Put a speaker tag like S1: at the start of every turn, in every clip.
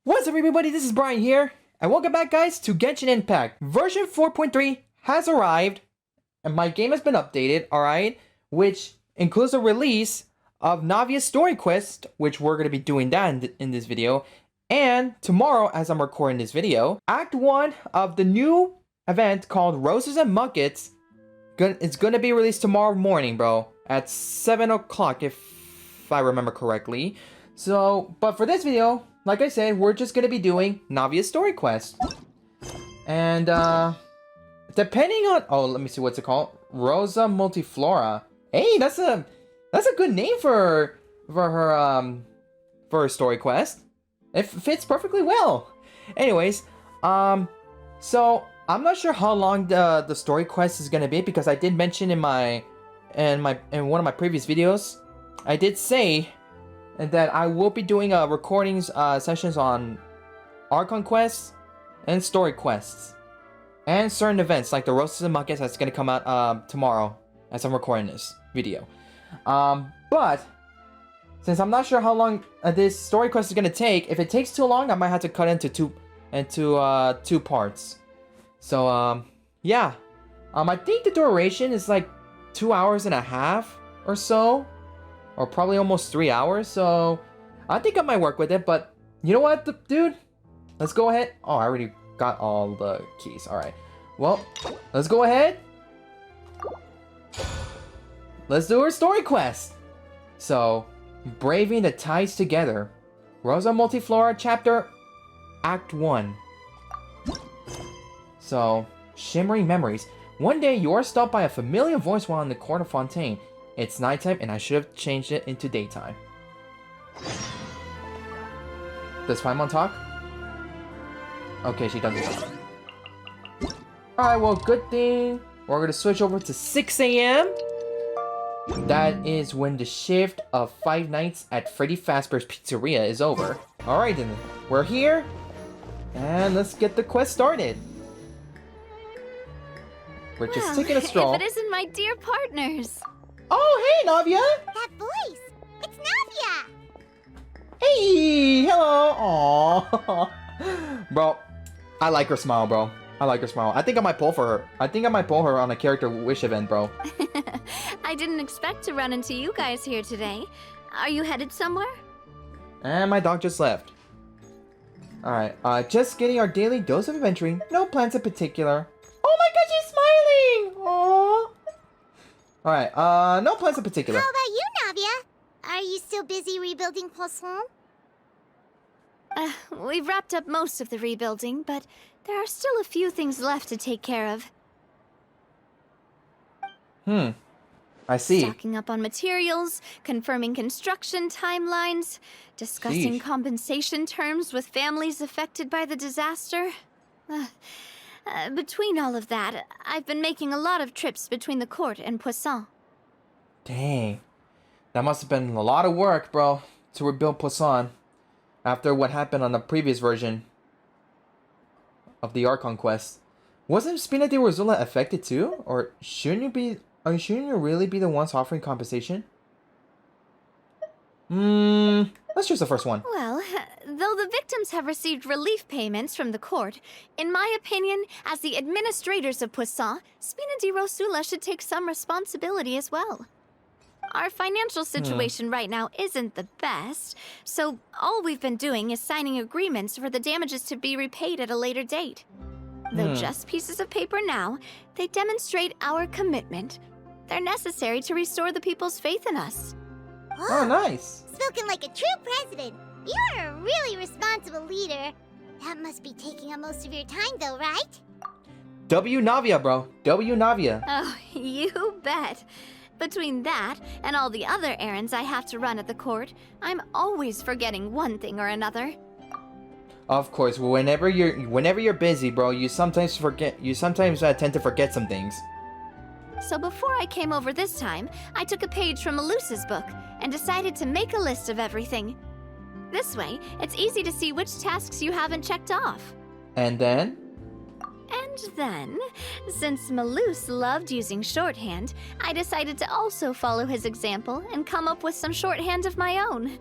S1: What's up everybody, this is Bryan here, and welcome back guys to Genshin Impact. Version 4.3 has arrived, and my game has been updated, alright? Which includes the release of Navia's story quest, which we're going to be doing that in this video. And tomorrow, as I'm recording this video, Act 1 of the new event called Roses and Muckets, it's going to be released tomorrow morning, bro. At 7 o'clock, if I remember correctly. So, but for this video, like I said, we're just gonna be doing Navia's story quest. And, depending on... Oh, let me see, what's it called? Rosa Multiflora. Hey, that's a good name for her story quest. It fits perfectly well. Anyways, so, I'm not sure how long the story quest is gonna be, because I did mention in one of my previous videos, I did say that I will be doing recordings sessions on Archon Quests and story quests and certain events like the Roses and Muckets that's gonna come out tomorrow as I'm recording this video. But since I'm not sure how long this story quest is gonna take, if it takes too long, I might have to cut into two parts. So yeah, I think the duration is like 2.5 hours or so. Or probably almost 3 hours, so I think I might work with it, but you know what, dude? Let's go ahead. Oh, I already got all the keys. Alright. Well, let's go ahead. Let's do our story quest. So, Braving the Tides Together. Rosa Multiflora Chapter Act 1. So, Shimmering Memories. One day, you are stopped by a familiar voice while in the court of Fontaine. It's nighttime, and I should have changed it into daytime. Does Paimon talk? Okay, she doesn't talk. Alright, well, good thing we're gonna switch over to 6 AM. That is when the shift of 5 nights at Freddy Fazbear's Pizzeria is over. Alright, then. We're here. And let's get the quest started. We're just taking a stroll.
S2: If it isn't my dear partners.
S1: Oh, hey, Navia!
S3: That voice! It's Navia!
S1: Hey! Hello! Aww. Bro, I like her smile, bro. I like her smile. I think I might pull for her. I think I might pull her on a character wish event, bro.
S2: I didn't expect to run into you guys here today. Are you headed somewhere?
S1: And my dog just left. Alright, just getting our daily dose of adventuring. No plans in particular. Oh my god, she's smiling! Aww. Alright, no plans in particular.
S3: How about you, Navia? Are you still busy rebuilding Poisson?
S2: We've wrapped up most of the rebuilding, but there are still a few things left to take care of.
S1: I see.
S2: Stocking up on materials, confirming construction timelines, discussing compensation terms with families affected by the disaster. Between all of that, I've been making a lot of trips between the court and Poisson.
S1: Dang. That must have been a lot of work, bro, to rebuild Poisson after what happened on the previous version of the Archon Quest. Wasn't Spina de Rosula affected too? Or shouldn't you really be the ones offering compensation? Let's choose the first one.
S2: Well, though the victims have received relief payments from the court, in my opinion, as the administrators of Poisson, Spina di Rosula should take some responsibility as well. Our financial situation right now isn't the best, so all we've been doing is signing agreements for the damages to be repaid at a later date. Though just pieces of paper now, they demonstrate our commitment. They're necessary to restore the people's faith in us.
S1: Oh, nice.
S3: Spoken like a true president. You're a really responsible leader. That must be taking up most of your time, though, right?
S1: W Navia, bro. W Navia.
S2: Oh, you bet. Between that and all the other errands I have to run at the court, I'm always forgetting one thing or another.
S1: Of course, whenever you're busy, bro, you sometimes tend to forget some things.
S2: So before I came over this time, I took a page from Melusa's book and decided to make a list of everything. This way, it's easy to see which tasks you haven't checked off.
S1: And then?
S2: And then, since Melus loved using shorthand, I decided to also follow his example and come up with some shorthand of my own.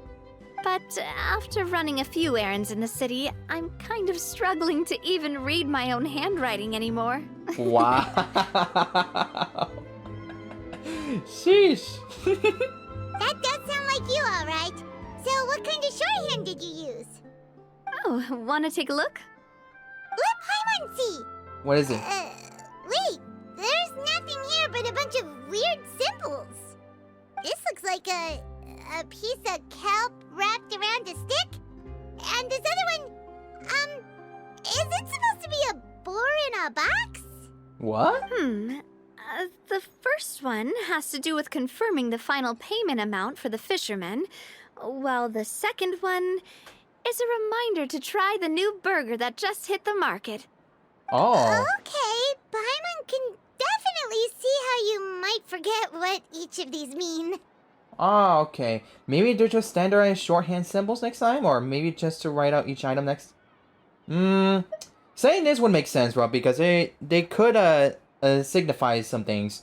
S2: But after running a few errands in the city, I'm kind of struggling to even read my own handwriting anymore.
S1: Wow. Sheesh.
S3: That does sound like you, alright. So what kind of shorthand did you use?
S2: Oh, wanna take a look?
S3: Let Paimon see!
S1: What is it?
S3: Wait, there's nothing here but a bunch of weird symbols. This looks like a piece of kelp wrapped around a stick. And this other one, is it supposed to be a boar in a box?
S1: What?
S2: The first one has to do with confirming the final payment amount for the fishermen, while the second one is a reminder to try the new burger that just hit the market.
S1: Oh.
S3: Okay, Paimon can definitely see how you might forget what each of these mean.
S1: Oh, okay. Maybe they're just standardized shorthand symbols next time, or maybe just to write out each item next. Saying this would make sense, Rob, because they could signify some things.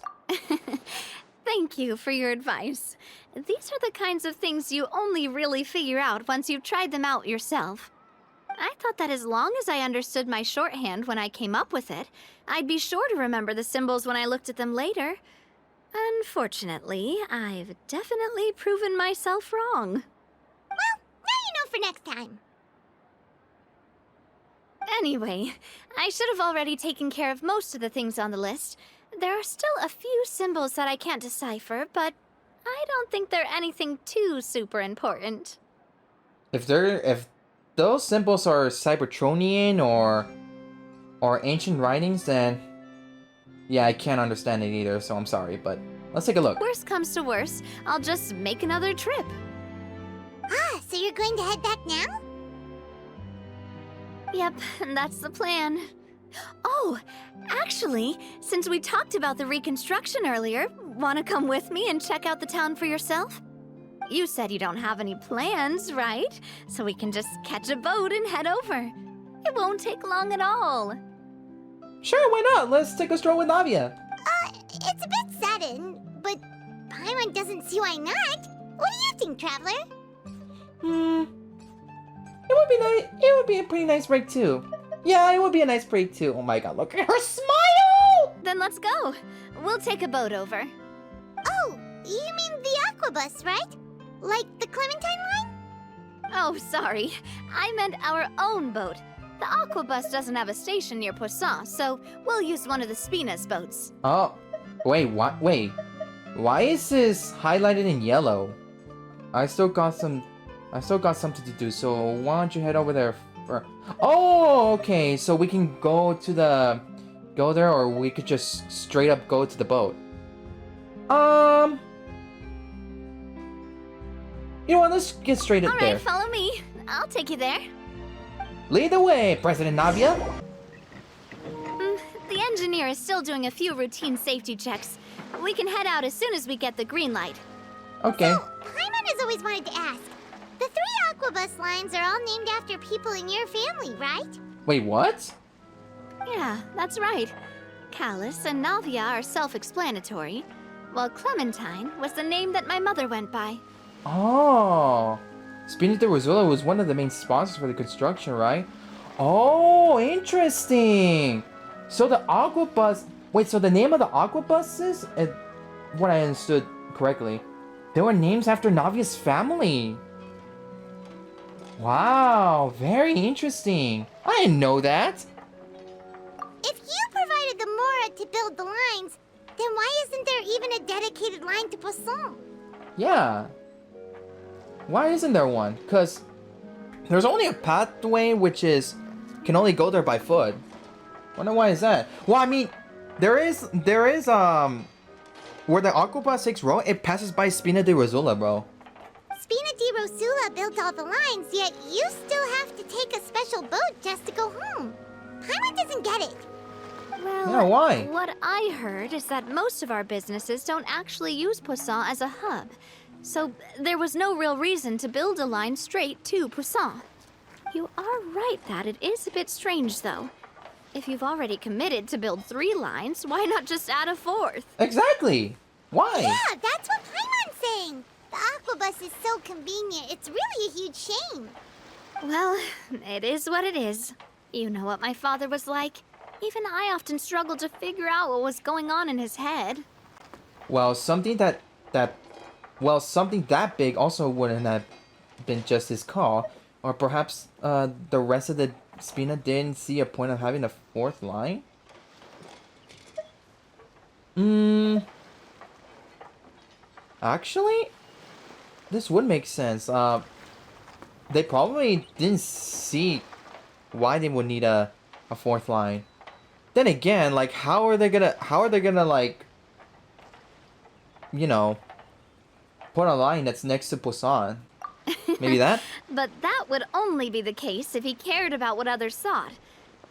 S2: Thank you for your advice. These are the kinds of things you only really figure out once you've tried them out yourself. I thought that as long as I understood my shorthand when I came up with it, I'd be sure to remember the symbols when I looked at them later. Unfortunately, I've definitely proven myself wrong.
S3: Well, now you know for next time.
S2: Anyway, I should have already taken care of most of the things on the list. There are still a few symbols that I can't decipher, but I don't think they're anything too super important.
S1: If those symbols are Cybertronian or ancient writings, then yeah, I can't understand it either, so I'm sorry, but let's take a look.
S2: Worst comes to worst, I'll just make another trip.
S3: Ah, so you're going to head back now?
S2: Yep, that's the plan. Oh, actually, since we talked about the reconstruction earlier, wanna come with me and check out the town for yourself? You said you don't have any plans, right? So we can just catch a boat and head over. It won't take long at all.
S1: Sure, why not? Let's take a stroll with Navia.
S3: It's a bit sudden, but Paimon doesn't see why not. What do you think, Traveler?
S1: It would be nice. It would be a pretty nice break too. Yeah, it would be a nice break too. Oh my god, look at her smile!
S2: Then let's go. We'll take a boat over.
S3: Oh, you mean the aquabus, right? Like the Clementine line?
S2: Oh, sorry. I meant our own boat. The aquabus doesn't have a station near Poisson, so we'll use one of the Spina's boats.
S1: Oh, wait, what? Wait, why is this highlighted in yellow? I still got something to do. So why don't you head over there? Oh, okay. So we can go there, or we could just straight up go to the boat. You know what? Let's get straight up there.
S2: Alright, follow me. I'll take you there.
S1: Lead the way, President Navia.
S2: The engineer is still doing a few routine safety checks. We can head out as soon as we get the green light.
S1: Okay.
S3: So, Paimon has always wanted to ask. The 3 aquabus lines are all named after people in your family, right?
S1: Wait, what?
S2: Yeah, that's right. Callus and Navia are self-explanatory, while Clementine was the name that my mother went by.
S1: Oh, Spina de Rosula was one of the main sponsors for the construction, right? Oh, interesting. So the aquabus. Wait, so the name of the aquabuses, what I understood correctly, they were names after Navia's family. Wow, very interesting. I didn't know that.
S3: If you provided the Mora to build the lines, then why isn't there even a dedicated line to Poisson?
S1: Yeah. Why isn't there one? Because there's only a pathway which can only go there by foot. Wonder why is that? Well, I mean, there is where the aquabus takes row, it passes by Spina de Rosula, bro.
S3: Spina di Rosula built all the lines, yet you still have to take a special boat just to go home. Paimon doesn't get it.
S2: Well,
S1: Yeah, why?
S2: What I heard is that most of our businesses don't actually use Poisson as a hub. So there was no real reason to build a line straight to Poisson. You are right that it is a bit strange, though. If you've already committed to build 3 lines, why not just add a 4th?
S1: Exactly. Why?
S3: Yeah, that's what Paimon's saying. The bus is so convenient. It's really a huge shame.
S2: Well, it is what it is. You know what my father was like. Even I often struggled to figure out what was going on in his head.
S1: Well, something that big also wouldn't have been just his call. Or perhaps the rest of the Spina didn't see a point of having a fourth line? Actually, this would make sense. They probably didn't see why they would need a fourth line. Then again, like, how are they gonna like, you know, put a line that's next to Poisson? Maybe that?
S2: But that would only be the case if he cared about what others thought.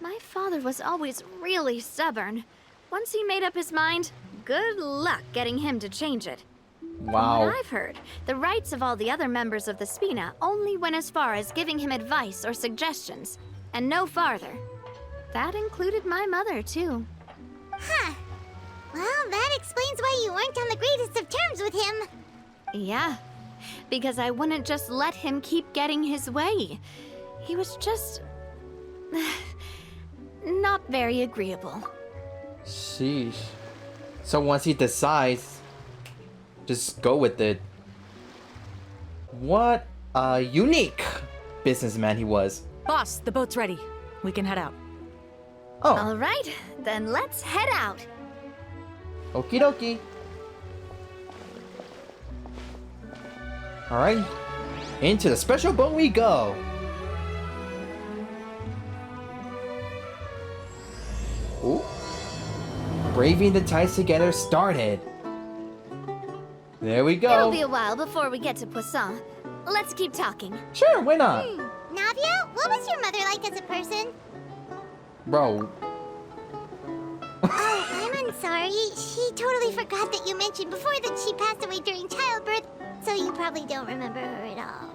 S2: My father was always really stubborn. Once he made up his mind, good luck getting him to change it. From
S1: Wow.
S2: what I've heard, the rights of all the other members of the Spina only went as far as giving him advice or suggestions, and no farther. That included my mother, too.
S3: Huh. Well, that explains why you weren't on the greatest of terms with him.
S2: Yeah, because I wouldn't just let him keep getting his way. He was just... not very agreeable.
S1: Sheesh. So once he decides, just go with it. What a unique businessman he was.
S4: Boss, the boat's ready. We can head out.
S1: Oh,
S2: All right, then let's head out.
S1: okie dokie. Alright, into the special boat we go. Ooh. Braving the tides together started. There we
S2: It'll
S1: go.
S2: be a while before we get to Poisson. Let's keep talking.
S1: Sure, why not?
S3: Navia, what was your mother like as a person?
S1: Bro.
S3: Oh, I'm sorry. She totally forgot that you mentioned before that she passed away during childbirth, so you probably don't remember her at all.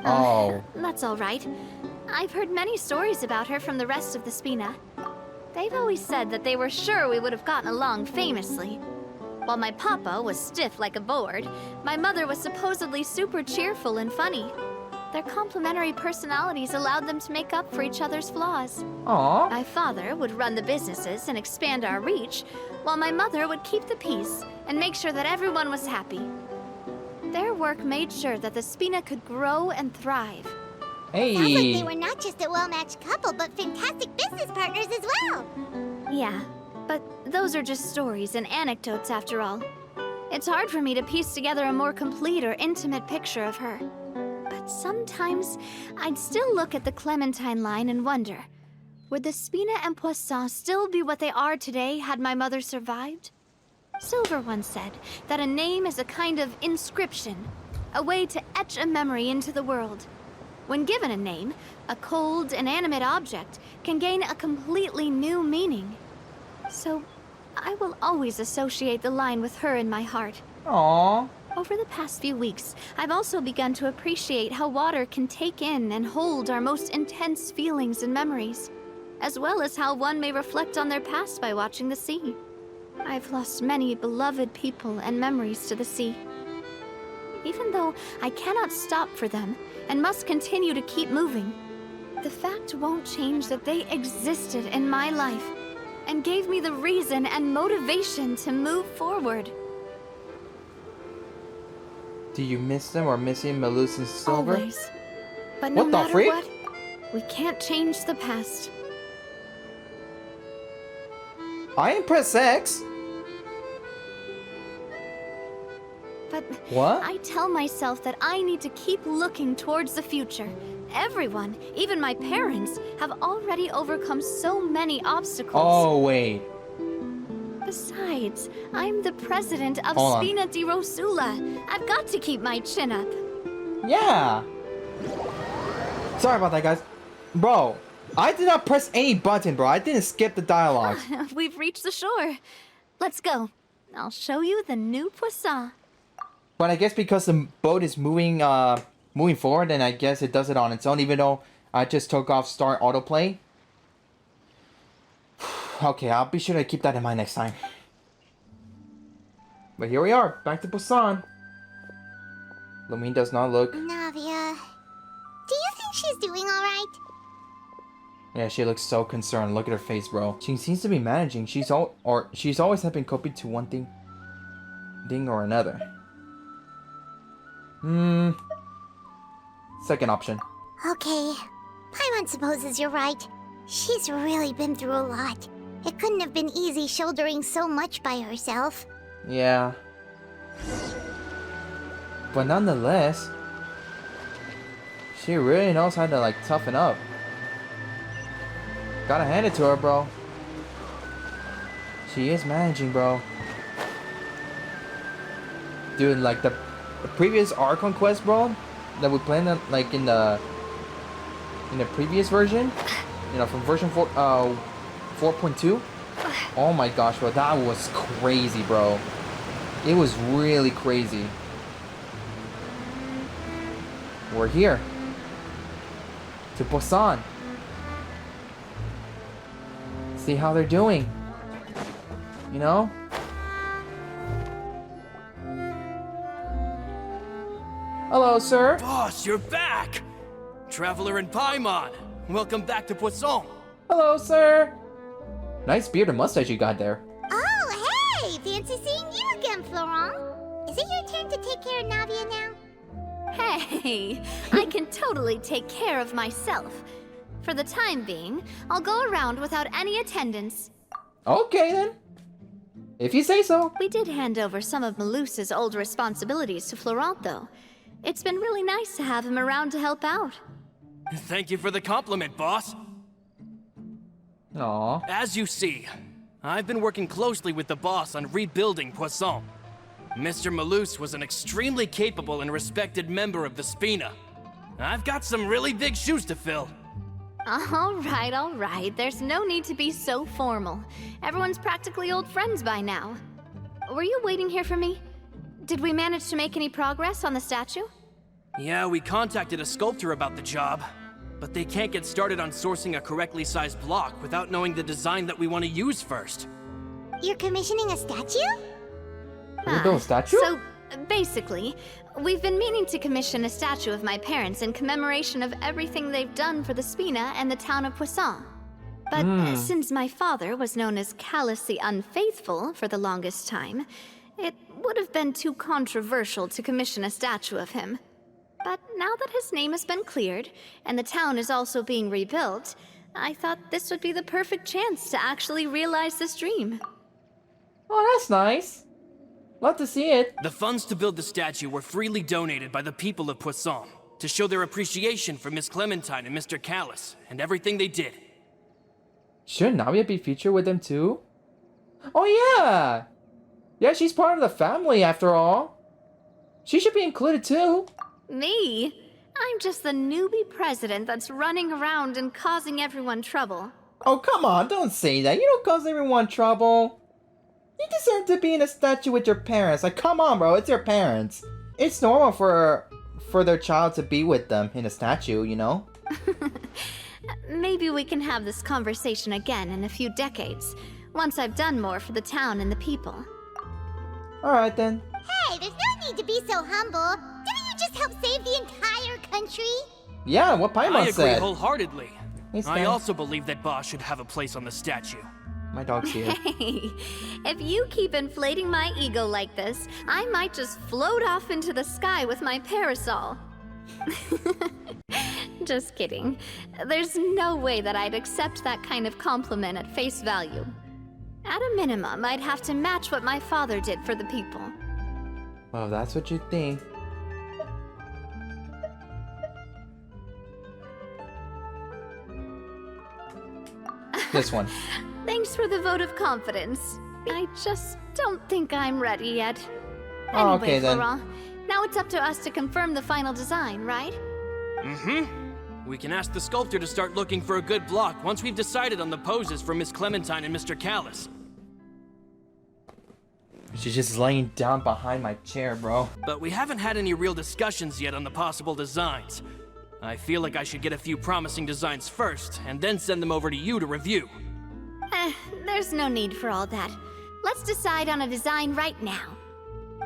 S1: Oh.
S2: That's all right. I've heard many stories about her from the rest of the Spina. They've always said that they were sure we would have gotten along famously. While my papa was stiff like a board, my mother was supposedly super cheerful and funny. Their complementary personalities allowed them to make up for each other's flaws.
S1: Aw.
S2: My father would run the businesses and expand our reach, while my mother would keep the peace and make sure that everyone was happy. Their work made sure that the Spina could grow and thrive.
S1: Hey.
S3: Sounds like they were not just a well-matched couple, but fantastic business partners as well.
S2: Yeah, but those are just stories and anecdotes after all. It's hard for me to piece together a more complete or intimate picture of her. But sometimes, I'd still look at the Clementine line and wonder, would the Spina and Poisson still be what they are today had my mother survived? Silver once said that a name is a kind of inscription, a way to etch a memory into the world. When given a name, a cold, inanimate object can gain a completely new meaning. So, I will always associate the line with her in my heart.
S1: Aw.
S2: Over the past few weeks, I've also begun to appreciate how water can take in and hold our most intense feelings and memories, as well as how one may reflect on their past by watching the sea. I've lost many beloved people and memories to the sea. Even though I cannot stop for them and must continue to keep moving, the fact won't change that they existed in my life and gave me the reason and motivation to move forward.
S1: Do you miss them or missing Melus and Silver?
S2: Always. But no
S1: What the
S2: matter
S1: freak?
S2: what, we can't change the past.
S1: I am press X.
S2: But
S1: What?
S2: I tell myself that I need to keep looking towards the future. Everyone, even my parents, have already overcome so many obstacles.
S1: Oh, wait.
S2: Besides, I'm the president of
S1: Hold on.
S2: Spina di Rosula. I've got to keep my chin up.
S1: Yeah. Sorry about that, guys. Bro, I did not press any button, bro. I didn't skip the dialogue.
S2: We've reached the shore. Let's go. I'll show you the new Poisson.
S1: But I guess because the boat is moving forward, and I guess it does it on its own, even though I just took off start autoplay. Okay, I'll be sure to keep that in mind next time. But here we are, back to Poisson. Lumine does not look...
S3: Navia, do you think she's doing alright?
S1: Yeah, she looks so concerned. Look at her face, bro. She seems to be managing. She's always have been coping to one thing or another. Second option.
S3: Okay. Paimon supposes you're right. She's really been through a lot. It couldn't have been easy shouldering so much by herself.
S1: Yeah. But nonetheless, she really knows how to, like, toughen up. Gotta hand it to her, bro. She is managing, bro. Dude, like, the previous Archon Quest, bro, that we played, like, in the previous version, you know, from version 4.2. Oh my gosh, bro, that was crazy, bro. It was really crazy. We're here to Busan. See how they're doing. You know? Hello, sir.
S5: Boss, you're back! Traveler and Paimon, welcome back to Poisson.
S1: Hello, sir. Nice beard and mustache you got there.
S3: Oh, hey! Fancy seeing you again, Florent. Is it your turn to take care of Navia now?
S2: Hey, I can totally take care of myself. For the time being, I'll go around without any attendance.
S1: Okay, then. If you say so.
S2: We did hand over some of Malus's old responsibilities to Florent, though. It's been really nice to have him around to help out.
S5: Thank you for the compliment, boss.
S1: Aw.
S5: As you see, I've been working closely with the boss on rebuilding Poisson. Mr. Malus was an extremely capable and respected member of the Spina. I've got some really big shoes to fill.
S2: All right. There's no need to be so formal. Everyone's practically old friends by now. Were you waiting here for me? Did we manage to make any progress on the statue?
S5: Yeah, we contacted a sculptor about the job, but they can't get started on sourcing a correctly sized block without knowing the design that we want to use first.
S3: You're commissioning a statue?
S1: You build a statue?
S2: So, basically, we've been meaning to commission a statue of my parents in commemoration of everything they've done for the Spina and the town of Poisson. But since my father was known as callously unfaithful for the longest time, it would have been too controversial to commission a statue of him. But now that his name has been cleared, and the town is also being rebuilt, I thought this would be the perfect chance to actually realize this dream.
S1: Oh, that's nice. Love to see it.
S5: The funds to build the statue were freely donated by the people of Poisson to show their appreciation for Miss Clementine and Mr. Callus and everything they did.
S1: Shouldn't Navia be featured with them too? Oh yeah! Yeah, she's part of the family after all. She should be included too.
S2: Me? I'm just the newbie president that's running around and causing everyone trouble.
S1: Oh, come on, don't say that. You don't cause everyone trouble. You deserve to be in a statue with your parents. Like, come on, bro, it's your parents. It's normal for their child to be with them in a statue, you know?
S2: Maybe we can have this conversation again in a few decades, once I've done more for the town and the people.
S1: Alright then.
S3: Hey, there's no need to be so humble. Didn't you just help save the entire country?
S1: Yeah, what Paimon
S5: I agree
S1: said.
S5: wholeheartedly.
S1: Hey,
S5: I
S1: Stan.
S5: also believe that boss should have a place on the statue.
S1: My dog's here.
S2: Hey, if you keep inflating my ego like this, I might just float off into the sky with my parasol. Just kidding. There's no way that I'd accept that kind of compliment at face value. At a minimum, I'd have to match what my father did for the people.
S1: Oh, that's what you think. This one.
S2: Thanks for the vote of confidence. I just don't think I'm ready yet.
S1: Oh,
S2: Anyway,
S1: okay, then.
S2: Florent, now it's up to us to confirm the final design, right?
S5: We can ask the sculptor to start looking for a good block once we've decided on the poses for Miss Clementine and Mr. Callus.
S1: She's just laying down behind my chair, bro.
S5: But we haven't had any real discussions yet on the possible designs. I feel like I should get a few promising designs first, and then send them over to you to review.
S2: There's no need for all that. Let's decide on a design right now.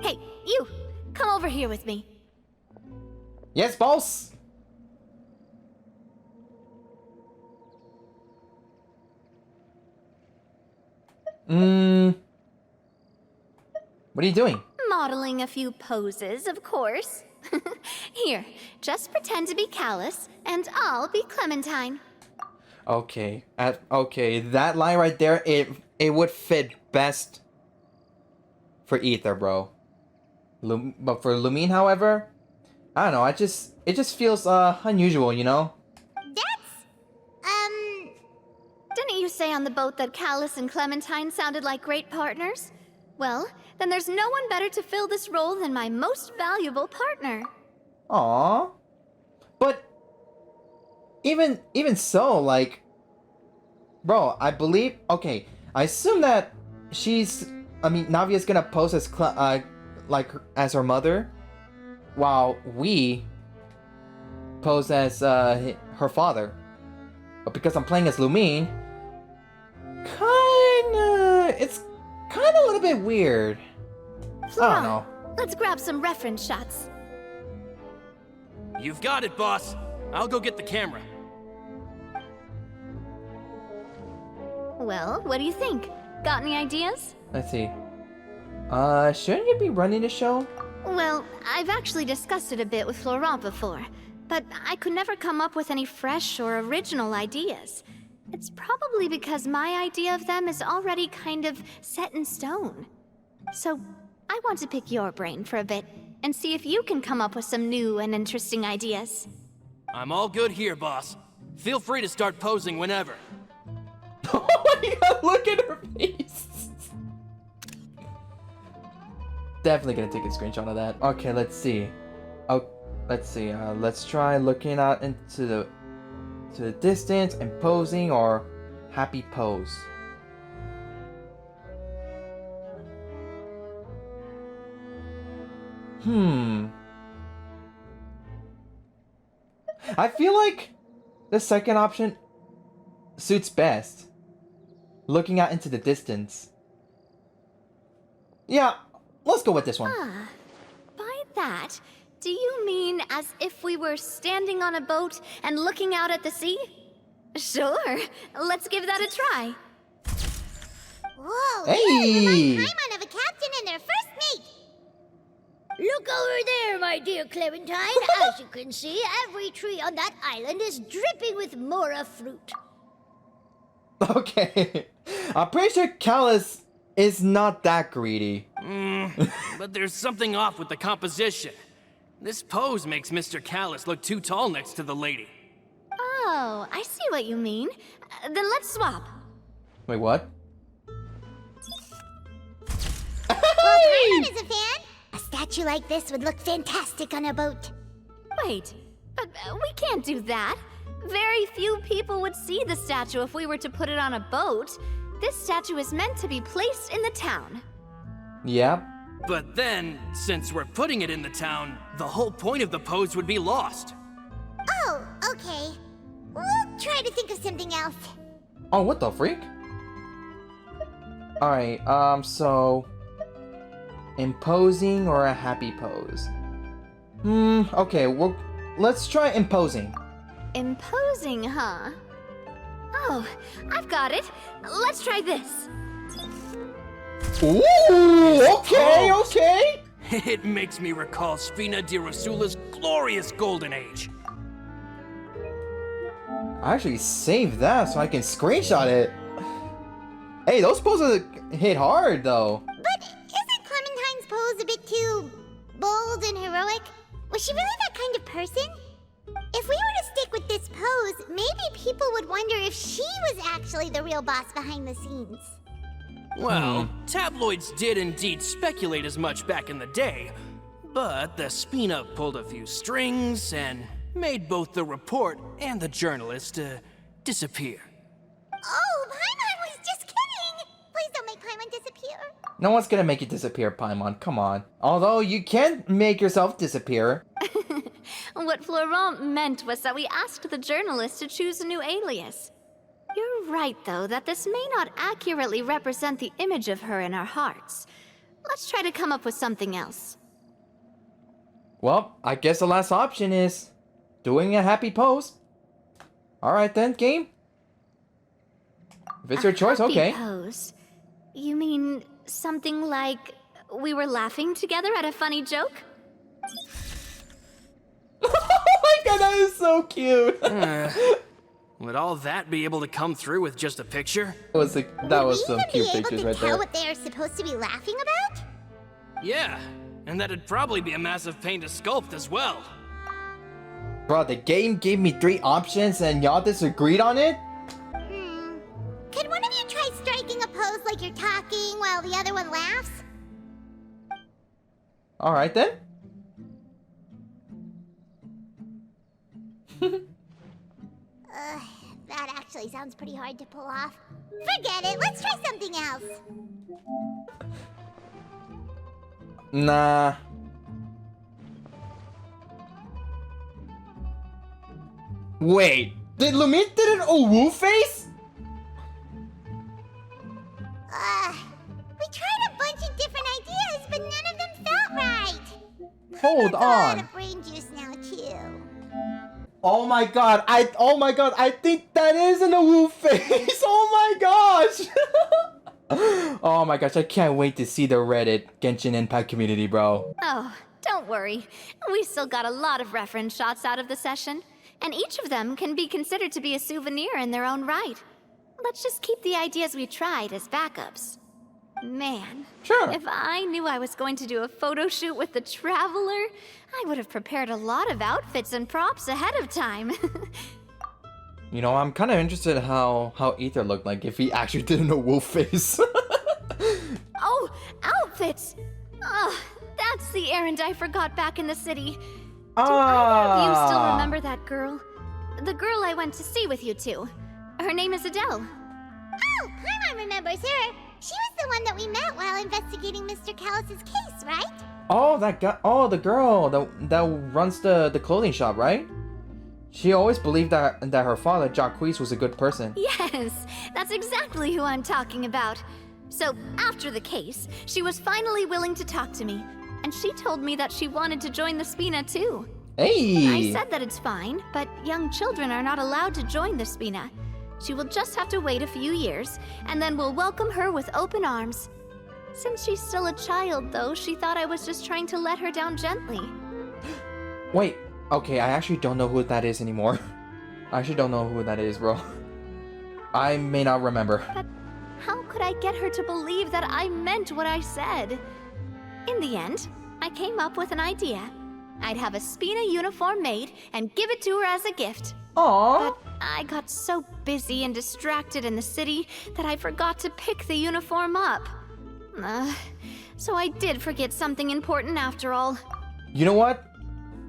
S2: Hey, you! Come over here with me.
S1: Yes, boss! What are you doing?
S2: Modeling a few poses, of course. Here, just pretend to be Callus, and I'll be Clementine.
S1: Okay, okay, that line right there, it would fit best for Ether, bro. But for Lumine, however, I don't know, it just feels unusual, you know?
S2: Didn't you say on the boat that Callus and Clementine sounded like great partners? Well, then there's no one better to fill this role than my most valuable partner.
S1: Aww. But even so, like, bro, I believe, okay, I assume that Navia's gonna pose as as her mother, while we pose as her father. But because I'm playing as Lumine, it's kinda a little bit weird. I don't know.
S2: Let's grab some reference shots.
S5: You've got it, boss. I'll go get the camera.
S2: Well, what do you think? Got any ideas?
S1: Let's see. Shouldn't you be running the show?
S2: Well, I've actually discussed it a bit with Florent before, but I could never come up with any fresh or original ideas. It's probably because my idea of them is already kind of set in stone. So, I want to pick your brain for a bit, and see if you can come up with some new and interesting ideas.
S5: I'm all good here, boss. Feel free to start posing whenever.
S1: Oh my god, look at her face! Definitely gonna take a screenshot of that. Okay, let's see. Oh, let's see. Let's try looking out into the distance and posing, or happy pose. I feel like the second option suits best. Looking out into the distance. Yeah, let's go with this one.
S2: By that, do you mean as if we were standing on a boat and looking out at the sea? Sure, let's give that a try.
S3: Whoa,
S1: Hey!
S3: the paimon of a captain and their first mate.
S6: Look over there, my dear Clementine. As you can see, every tree on that island is dripping with mora fruit.
S1: Okay. I'm pretty sure Callus is not that greedy.
S5: But there's something off with the composition. This pose makes Mr. Callus look too tall next to the lady.
S2: Oh, I see what you mean. Then let's swap.
S1: Wait, what?
S3: Well, Paimon is a fan. A statue like this would look fantastic on a boat.
S2: Wait, but we can't do that. Very few people would see the statue if we were to put it on a boat. This statue is meant to be placed in the town.
S1: Yeah.
S5: But then, since we're putting it in the town, the whole point of the pose would be lost.
S3: Oh, okay. We'll try to think of something else.
S1: Oh, what the freak? Alright, so... imposing or a happy pose? Okay, well, let's try imposing.
S2: Imposing, huh? Oh, I've got it. Let's try this.
S1: Ooh, okay, okay!
S5: It makes me recall Spina di Rosula's glorious golden age.
S1: I actually saved that so I can screenshot it. Hey, those poses hit hard, though.
S3: But isn't Clementine's pose a bit too bold and heroic? Was she really that kind of person? If we were to stick with this pose, maybe people would wonder if she was actually the real boss behind the scenes.
S5: Well, tabloids did indeed speculate as much back in the day, but the Spina pulled a few strings and made both the report and the journalist disappear.
S3: Oh, Paimon was just kidding! Please don't make Paimon disappear.
S1: No one's gonna make you disappear, Paimon, come on. Although, you can make yourself disappear.
S2: What Florent meant was that we asked the journalist to choose a new alias. You're right, though, that this may not accurately represent the image of her in our hearts. Let's try to come up with something else.
S1: Well, I guess the last option is doing a happy pose. Alright then, game. If it's your choice,
S2: Happy
S1: okay.
S2: pose? You mean something like we were laughing together at a funny joke?
S1: Oh my god, that is so cute!
S5: Would all that be able to come through with just a picture?
S1: That was some cute
S3: Would we even be
S1: pictures
S3: able
S1: right
S3: to tell
S1: there.
S3: what they are supposed to be laughing about?
S5: Yeah, and that'd probably be a massive pain to sculpt as well.
S1: Bro, the game gave me 3 options and y'all disagreed on it?
S3: Could one of you try striking a pose like you're talking while the other one laughs?
S1: Alright then.
S3: That actually sounds pretty hard to pull off. Forget it, let's try something else.
S1: Nah. Wait, did Lumine did an Owu face?
S3: We tried a bunch of different ideas, but none of them felt right.
S1: Hold
S3: That's a lot
S1: on.
S3: of brain juice now, too.
S1: Oh my god, I think that is an Owu face. Oh my gosh. Oh my gosh, I can't wait to see the Reddit Genshin Impact community, bro.
S2: Oh, don't worry. We still got a lot of reference shots out of the session, and each of them can be considered to be a souvenir in their own right. Let's just keep the ideas we tried as backups. Man,
S1: Sure.
S2: if I knew I was going to do a photo shoot with the Traveler, I would have prepared a lot of outfits and props ahead of time.
S1: You know, I'm kind of interested in how Ether looked like if he actually did an Owu face.
S2: Oh, outfits! Oh, that's the errand I forgot back in the city. Do either of you still remember that girl? The girl I went to see with you two. Her name is Adele.
S3: Oh, Paimon remembers her. She was the one that we met while investigating Mr. Callus's case, right?
S1: Oh, that guy. Oh, the girl that runs the clothing shop, right? She always believed that her father, Jacques, was a good person.
S2: Yes, that's exactly who I'm talking about. So, after the case, she was finally willing to talk to me. And she told me that she wanted to join the Spina too.
S1: Hey!
S2: I said that it's fine, but young children are not allowed to join the Spina. She will just have to wait a few years, and then we'll welcome her with open arms. Since she's still a child, though, she thought I was just trying to let her down gently.
S1: Wait, okay, I actually don't know who that is anymore. I actually don't know who that is, bro. I may not remember.
S2: But how could I get her to believe that I meant what I said? In the end, I came up with an idea. I'd have a Spina uniform made and give it to her as a gift.
S1: Aww.
S2: But I got so busy and distracted in the city that I forgot to pick the uniform up. So I did forget something important after all.
S1: You know what?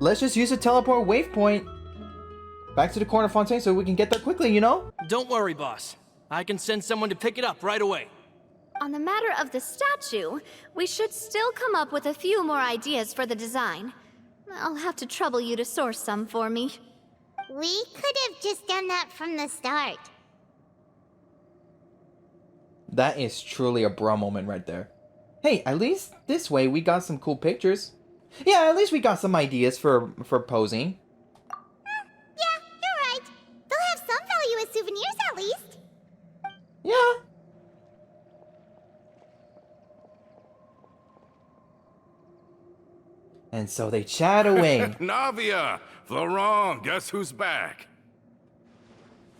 S1: Let's just use a teleport waypoint back to the corner of Fontaine so we can get there quickly, you know?
S5: Don't worry, boss. I can send someone to pick it up right away.
S2: On the matter of the statue, we should still come up with a few more ideas for the design. I'll have to trouble you to source some for me.
S3: We could have just done that from the start.
S1: That is truly a bro moment right there. Hey, at least this way we got some cool pictures. Yeah, at least we got some ideas for posing.
S3: Yeah, you're right. They'll have some value as souvenirs at least.
S1: Yeah. And so they chat away.
S7: Navia! Florent, guess who's back?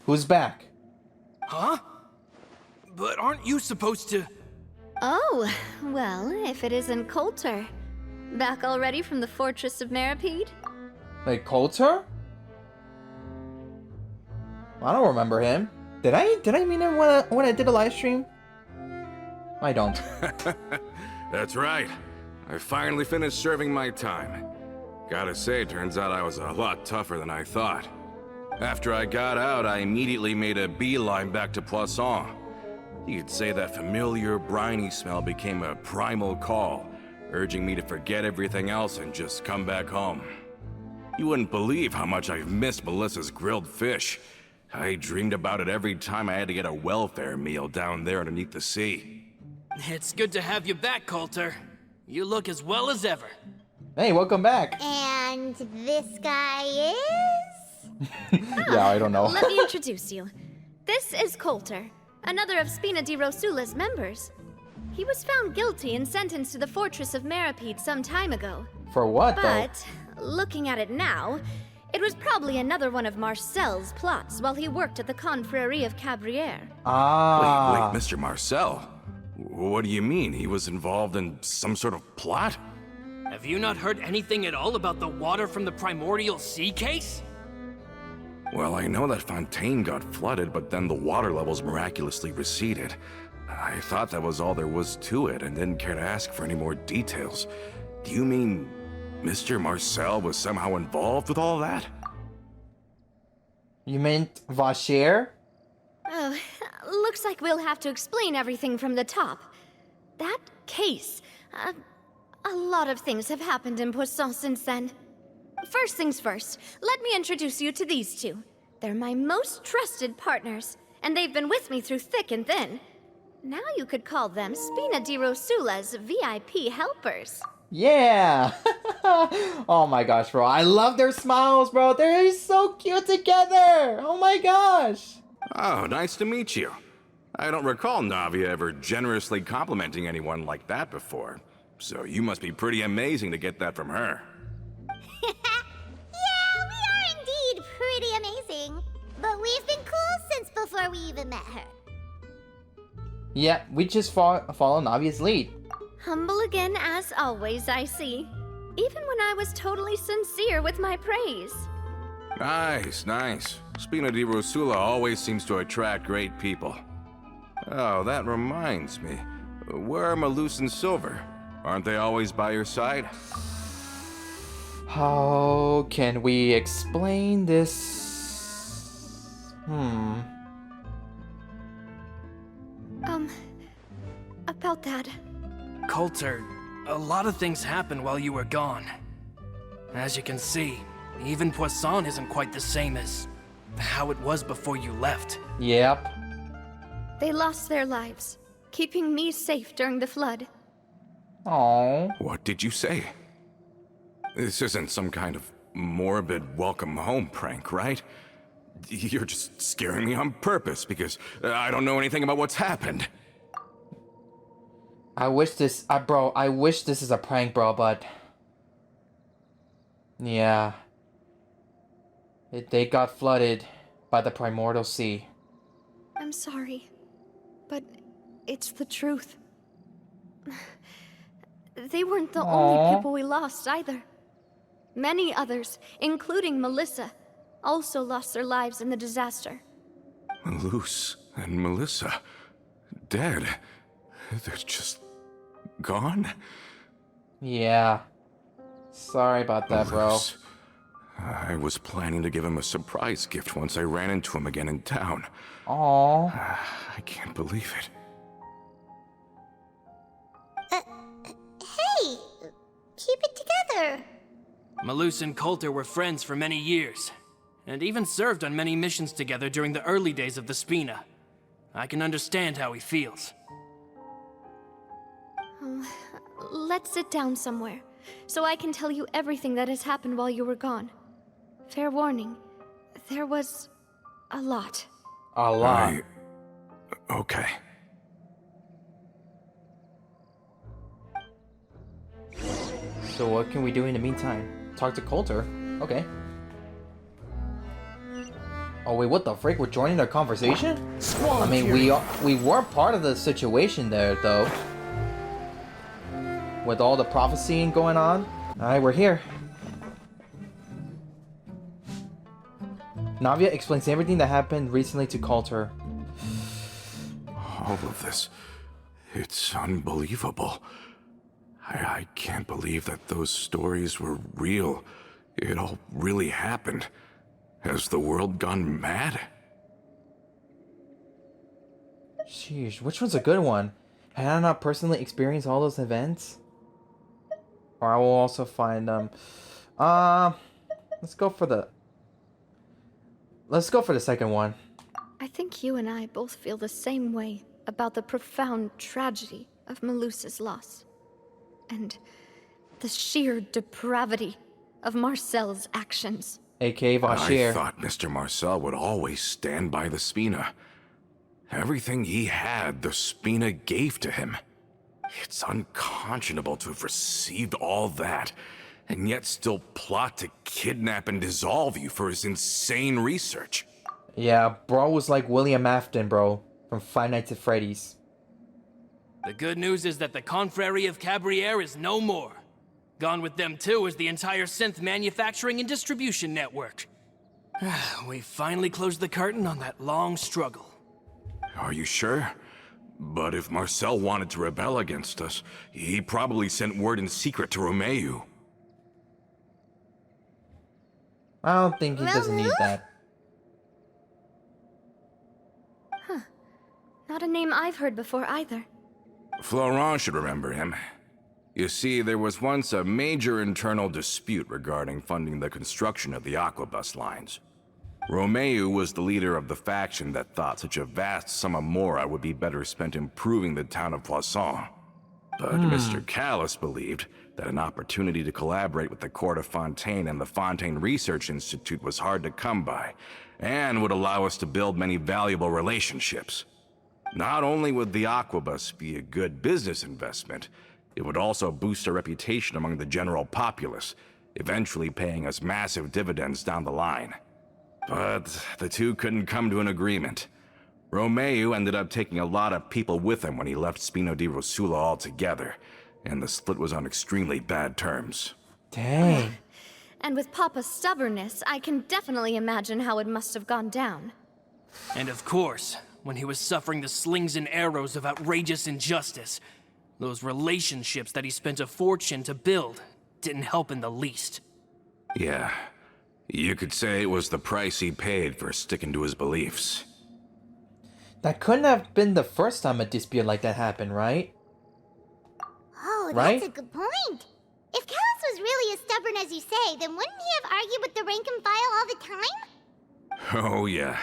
S1: Who's back?
S5: Huh? But aren't you supposed to...
S2: Oh, well, if it isn't Coulter. Back already from the Fortress of Meripede?
S1: Like Coulter? I don't remember him. Did I meet him when I did a live stream? I don't.
S7: That's right. I finally finished serving my time. Gotta say, turns out I was a lot tougher than I thought. After I got out, I immediately made a beeline back to Poisson. You could say that familiar, briny smell became a primal call, urging me to forget everything else and just come back home. You wouldn't believe how much I've missed Melissa's grilled fish. I dreamed about it every time I had to get a welfare meal down there underneath the sea.
S5: It's good to have you back, Coulter. You look as well as ever.
S1: Hey, welcome back.
S3: And this guy is?
S1: Yeah, I don't know.
S2: Let me introduce you. This is Coulter, another of Spina di Rosula's members. He was found guilty and sentenced to the Fortress of Meripede some time ago.
S1: For what, though?
S2: But, looking at it now, it was probably another one of Marcel's plots while he worked at the Confrérie of Cabrières.
S1: Ah.
S7: Wait, Mr. Marcel. What do you mean? He was involved in some sort of plot?
S5: Have you not heard anything at all about the water from the primordial sea case?
S7: Well, I know that Fontaine got flooded, but then the water levels miraculously receded. I thought that was all there was to it and didn't care to ask for any more details. Do you mean Mr. Marcel was somehow involved with all that?
S1: You meant Vacher?
S2: Oh, looks like we'll have to explain everything from the top. That case, a lot of things have happened in Poisson since then. First things first, let me introduce you to these two. They're my most trusted partners, and they've been with me through thick and thin. Now you could call them Spina di Rosula's VIP helpers.
S1: Yeah! Oh my gosh, bro. I love their smiles, bro. They're so cute together. Oh my gosh.
S7: Oh, nice to meet you. I don't recall Navia ever generously complimenting anyone like that before. So you must be pretty amazing to get that from her.
S3: Yeah, we are indeed pretty amazing. But we've been cool since before we even met her.
S1: Yeah, we just follow Navia's lead.
S2: Humble again as always, I see. Even when I was totally sincere with my praise.
S7: Nice, nice. Spina di Rosula always seems to attract great people. Oh, that reminds me. Where are Malus and Silver? Aren't they always by your side?
S1: How can we explain this?
S2: About that.
S5: Coulter, a lot of things happened while you were gone. As you can see, even Poisson isn't quite the same as how it was before you left.
S1: Yep.
S2: They lost their lives, keeping me safe during the flood.
S1: Oh.
S7: What did you say? This isn't some kind of morbid welcome home prank, right? You're just scaring me on purpose because I don't know anything about what's happened.
S1: I wish this, bro, I wish this is a prank, bro, but... Yeah. They got flooded by the primordial sea.
S2: I'm sorry, but it's the truth. They weren't the only people we lost, either. Many others, including Melissa, also lost their lives in the disaster.
S7: Malus and Melissa, dead. They're just gone?
S1: Yeah. Sorry about that, bro.
S7: Malus. I was planning to give him a surprise gift once I ran into him again in town.
S1: Aww.
S7: I can't believe it.
S3: Hey, keep it together.
S5: Malus and Coulter were friends for many years, and even served on many missions together during the early days of the Spina. I can understand how he feels.
S2: Let's sit down somewhere, so I can tell you everything that has happened while you were gone. Fair warning, there was a lot.
S1: A lot.
S7: Okay.
S1: So what can we do in the meantime? Talk to Coulter. Okay. Oh wait, what the frick? We're joining their conversation? I mean, we weren't part of the situation there, though. With all the prophesying going on. Alright, we're here. Navia explains everything that happened recently to Coulter.
S7: All of this, it's unbelievable. I can't believe that those stories were real. It all really happened. Has the world gone mad?
S1: Sheesh, which one's a good one? Had I not personally experienced all those events? Or I will also find them. Let's go for the second one.
S2: I think you and I both feel the same way about the profound tragedy of Melusa's loss. And the sheer depravity of Marcel's actions.
S1: A.K.A.
S7: I
S1: Vashir.
S7: thought Mr. Marcel would always stand by the Spina. Everything he had, the Spina gave to him. It's unconscionable to have received all that, and yet still plot to kidnap and dissolve you for his insane research.
S1: Yeah, bro was like William Afton, bro, from Five Nights at Freddy's.
S5: The good news is that the Confrérie of Cabriere is no more. Gone with them too is the entire synth manufacturing and distribution network. We finally closed the curtain on that long struggle.
S7: Are you sure? But if Marcel wanted to rebel against us, he probably sent word in secret to Romeu.
S1: I don't think he doesn't need that.
S2: Not a name I've heard before either.
S7: Florent should remember him. You see, there was once a major internal dispute regarding funding the construction of the Aquabus lines. Romeu was the leader of the faction that thought such a vast sum of mora would be better spent improving the town of Poisson. But Mr. Callis believed that an opportunity to collaborate with the court of Fontaine and the Fontaine Research Institute was hard to come by, and would allow us to build many valuable relationships. Not only would the Aquabus be a good business investment, it would also boost our reputation among the general populace, eventually paying us massive dividends down the line. But the two couldn't come to an agreement. Romeu ended up taking a lot of people with him when he left Spino di Rosula altogether, and the split was on extremely bad terms.
S1: Dang.
S2: And with Papa's stubbornness, I can definitely imagine how it must have gone down.
S5: And of course, when he was suffering the slings and arrows of outrageous injustice, those relationships that he spent a fortune to build didn't help in the least.
S7: Yeah, you could say it was the price he paid for sticking to his beliefs.
S1: That couldn't have been the first time a dispute like that happened, right?
S3: Oh, that's
S1: Right?
S3: a good point. If Callus was really as stubborn as you say, then wouldn't he have argued with the rank and file all the time?
S7: Oh yeah,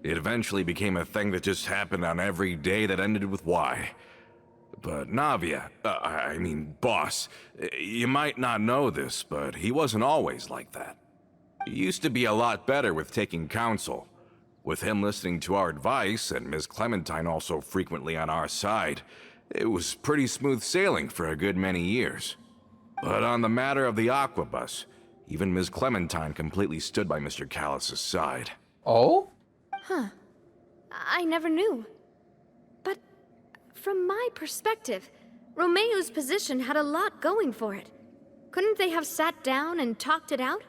S7: it eventually became a thing that just happened on every day that ended with Y. But Navia, boss, you might not know this, but he wasn't always like that. He used to be a lot better with taking counsel. With him listening to our advice, and Ms. Clementine also frequently on our side, it was pretty smooth sailing for a good many years. But on the matter of the Aquabus, even Ms. Clementine completely stood by Mr. Callus's side.
S1: Oh?
S2: I never knew. But from my perspective, Romeu's position had a lot going for it. Couldn't they have sat down and talked it out?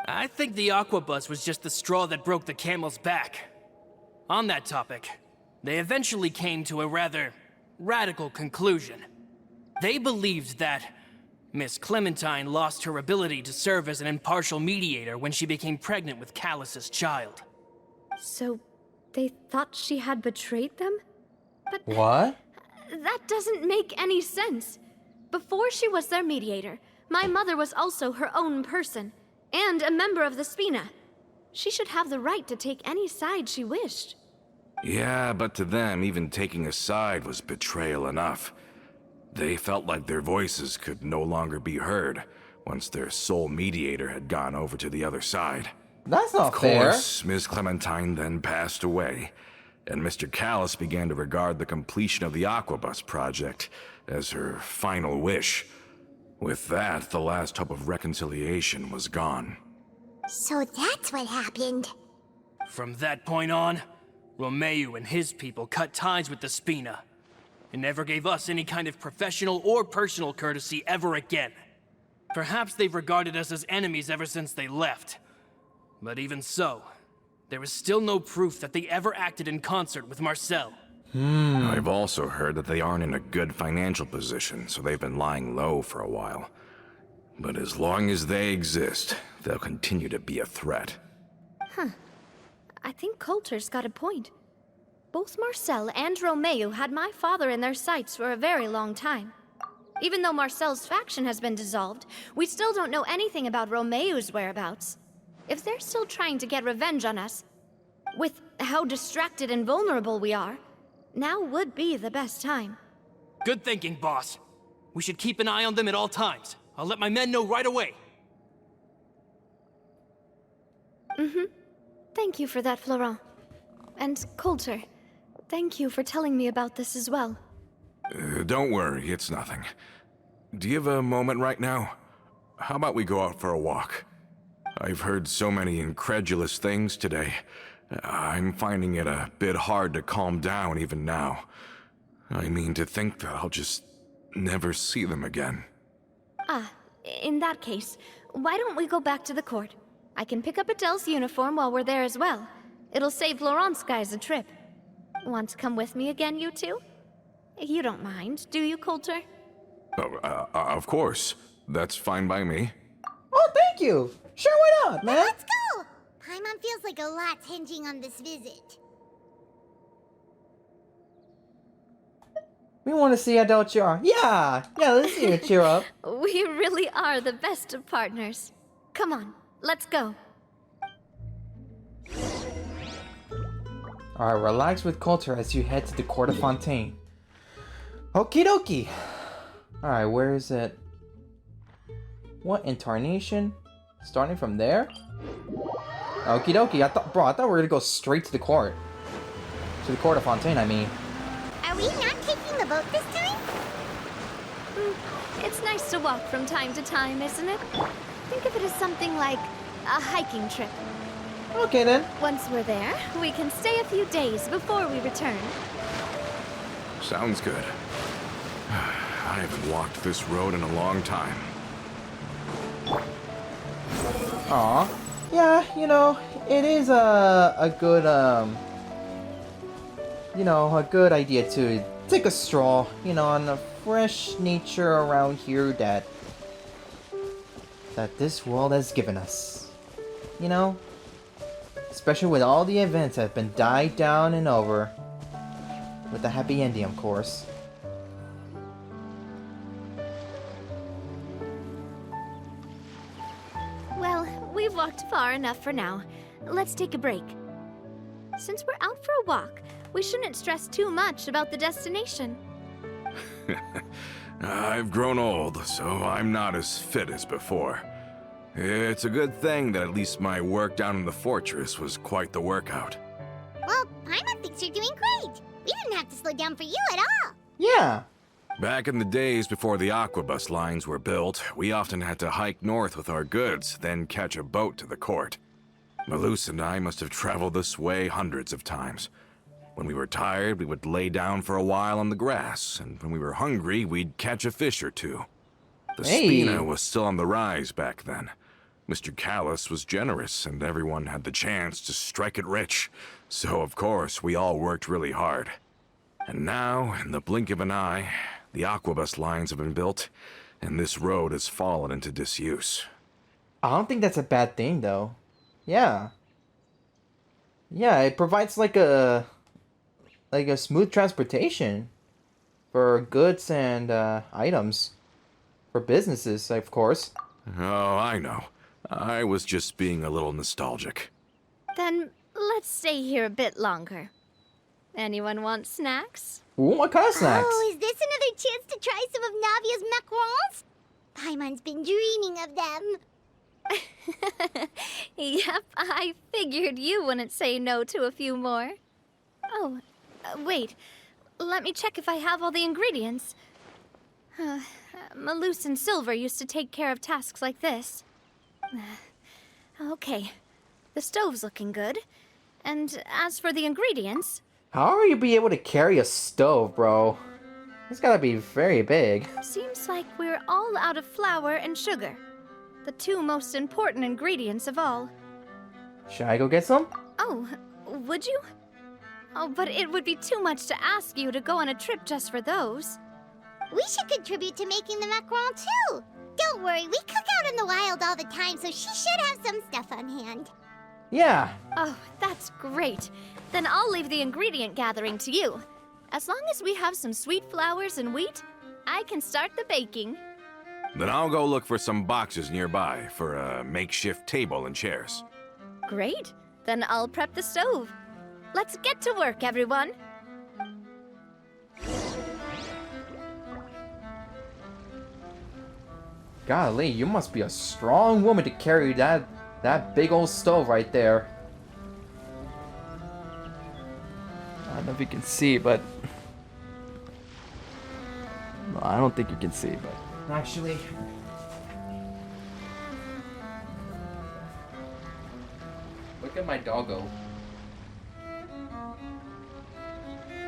S5: I think the Aquabus was just the straw that broke the camel's back. On that topic, they eventually came to a rather radical conclusion. They believed that Miss Clementine lost her ability to serve as an impartial mediator when she became pregnant with Callus's child.
S2: So they thought she had betrayed them? But
S1: What?
S2: that doesn't make any sense. Before she was their mediator, my mother was also her own person, and a member of the Spina. She should have the right to take any side she wished.
S7: Yeah, but to them, even taking a side was betrayal enough. They felt like their voices could no longer be heard once their sole mediator had gone over to the other side.
S1: That's not
S7: Of
S1: fair.
S7: course, Ms. Clementine then passed away, and Mr. Callus began to regard the completion of the Aquabus project as her final wish. With that, the last hope of reconciliation was gone.
S3: So that's what happened.
S5: From that point on, Romeu and his people cut ties with the Spina, and never gave us any kind of professional or personal courtesy ever again. Perhaps they've regarded us as enemies ever since they left. But even so, there is still no proof that they ever acted in concert with Marcel.
S7: I've also heard that they aren't in a good financial position, so they've been lying low for a while. But as long as they exist, they'll continue to be a threat.
S2: I think Coulter's got a point. Both Marcel and Romeu had my father in their sights for a very long time. Even though Marcel's faction has been dissolved, we still don't know anything about Romeu's whereabouts. If they're still trying to get revenge on us, with how distracted and vulnerable we are, now would be the best time.
S5: Good thinking, boss. We should keep an eye on them at all times. I'll let my men know right away.
S2: Thank you for that, Florent. And Coulter, thank you for telling me about this as well.
S7: Don't worry, it's nothing. Do you have a moment right now? How about we go out for a walk? I've heard so many incredulous things today. I'm finding it a bit hard to calm down even now. I mean, to think that I'll just never see them again.
S2: In that case, why don't we go back to the court? I can pick up Adele's uniform while we're there as well. It'll save Laurent's guys a trip. Want to come with me again, you two? You don't mind, do you, Coulter?
S7: Of course. That's fine by me.
S1: Oh, thank you. Sure, why not, man?
S3: Let's go! Paimon feels like a lot's hinging on this visit.
S1: We want to see Adele cheer up. Yeah, let's see her cheer up.
S2: We really are the best of partners. Come on, let's go.
S1: Alright, relax with Coulter as you head to the court of Fontaine. Okie dokie. Alright, where is it? What incarnation? Starting from there? Okie dokie. I thought we were gonna go straight to the court. To the court of Fontaine, I mean.
S3: Are we not taking the boat this time?
S2: It's nice to walk from time to time, isn't it? Think of it as something like a hiking trip.
S1: Okay then.
S2: Once we're there, we can stay a few days before we return.
S7: Sounds good. I haven't walked this road in a long time.
S1: Aw. Yeah, you know, it is a good, you know, a good idea to take a stroll, you know, on the fresh nature around here that this world has given us. You know? Especially with all the events that have been died down and over. With a happy ending, of course.
S2: Well, we've walked far enough for now. Let's take a break. Since we're out for a walk, we shouldn't stress too much about the destination.
S7: I've grown old, so I'm not as fit as before. It's a good thing that at least my work down in the fortress was quite the workout.
S3: Well, Paimon thinks you're doing great. We didn't have to slow down for you at all.
S1: Yeah.
S7: Back in the days before the aquabus lines were built, we often had to hike north with our goods, then catch a boat to the court. Malus and I must have traveled this way hundreds of times. When we were tired, we would lay down for a while on the grass, and when we were hungry, we'd catch a fish or two. The Spina was still on the rise back then. Mr. Callus was generous, and everyone had the chance to strike it rich. So, of course, we all worked really hard. And now, in the blink of an eye, the aquabus lines have been built, and this road has fallen into disuse.
S1: I don't think that's a bad thing, though. Yeah. Yeah, it provides like a smooth transportation for goods and items. For businesses, of course.
S7: Oh, I know. I was just being a little nostalgic.
S2: Then let's stay here a bit longer. Anyone want snacks?
S1: Ooh, what kind of snacks?
S3: Oh, is this another chance to try some of Navia's macarons? Paimon's been dreaming of them.
S2: Yep, I figured you wouldn't say no to a few more. Oh, wait. Let me check if I have all the ingredients. Malus and Silver used to take care of tasks like this. Okay, the stove's looking good. And as for the ingredients...
S1: How are you be able to carry a stove, bro? It's gotta be very big.
S2: Seems like we're all out of flour and sugar. The two most important ingredients of all.
S1: Should I go get some?
S2: Oh, would you? Oh, but it would be too much to ask you to go on a trip just for those.
S3: We should contribute to making the macaron too. Don't worry, we cook out in the wild all the time, so she should have some stuff on hand.
S1: Yeah.
S2: Oh, that's great. Then I'll leave the ingredient gathering to you. As long as we have some sweet flours and wheat, I can start the baking.
S7: Then I'll go look for some boxes nearby for a makeshift table and chairs.
S2: Great. Then I'll prep the stove. Let's get to work, everyone.
S1: Golly, you must be a strong woman to carry that big old stove right there. I don't know if you can see, but... No, I don't think you can see, but... Actually... Look at my doggo.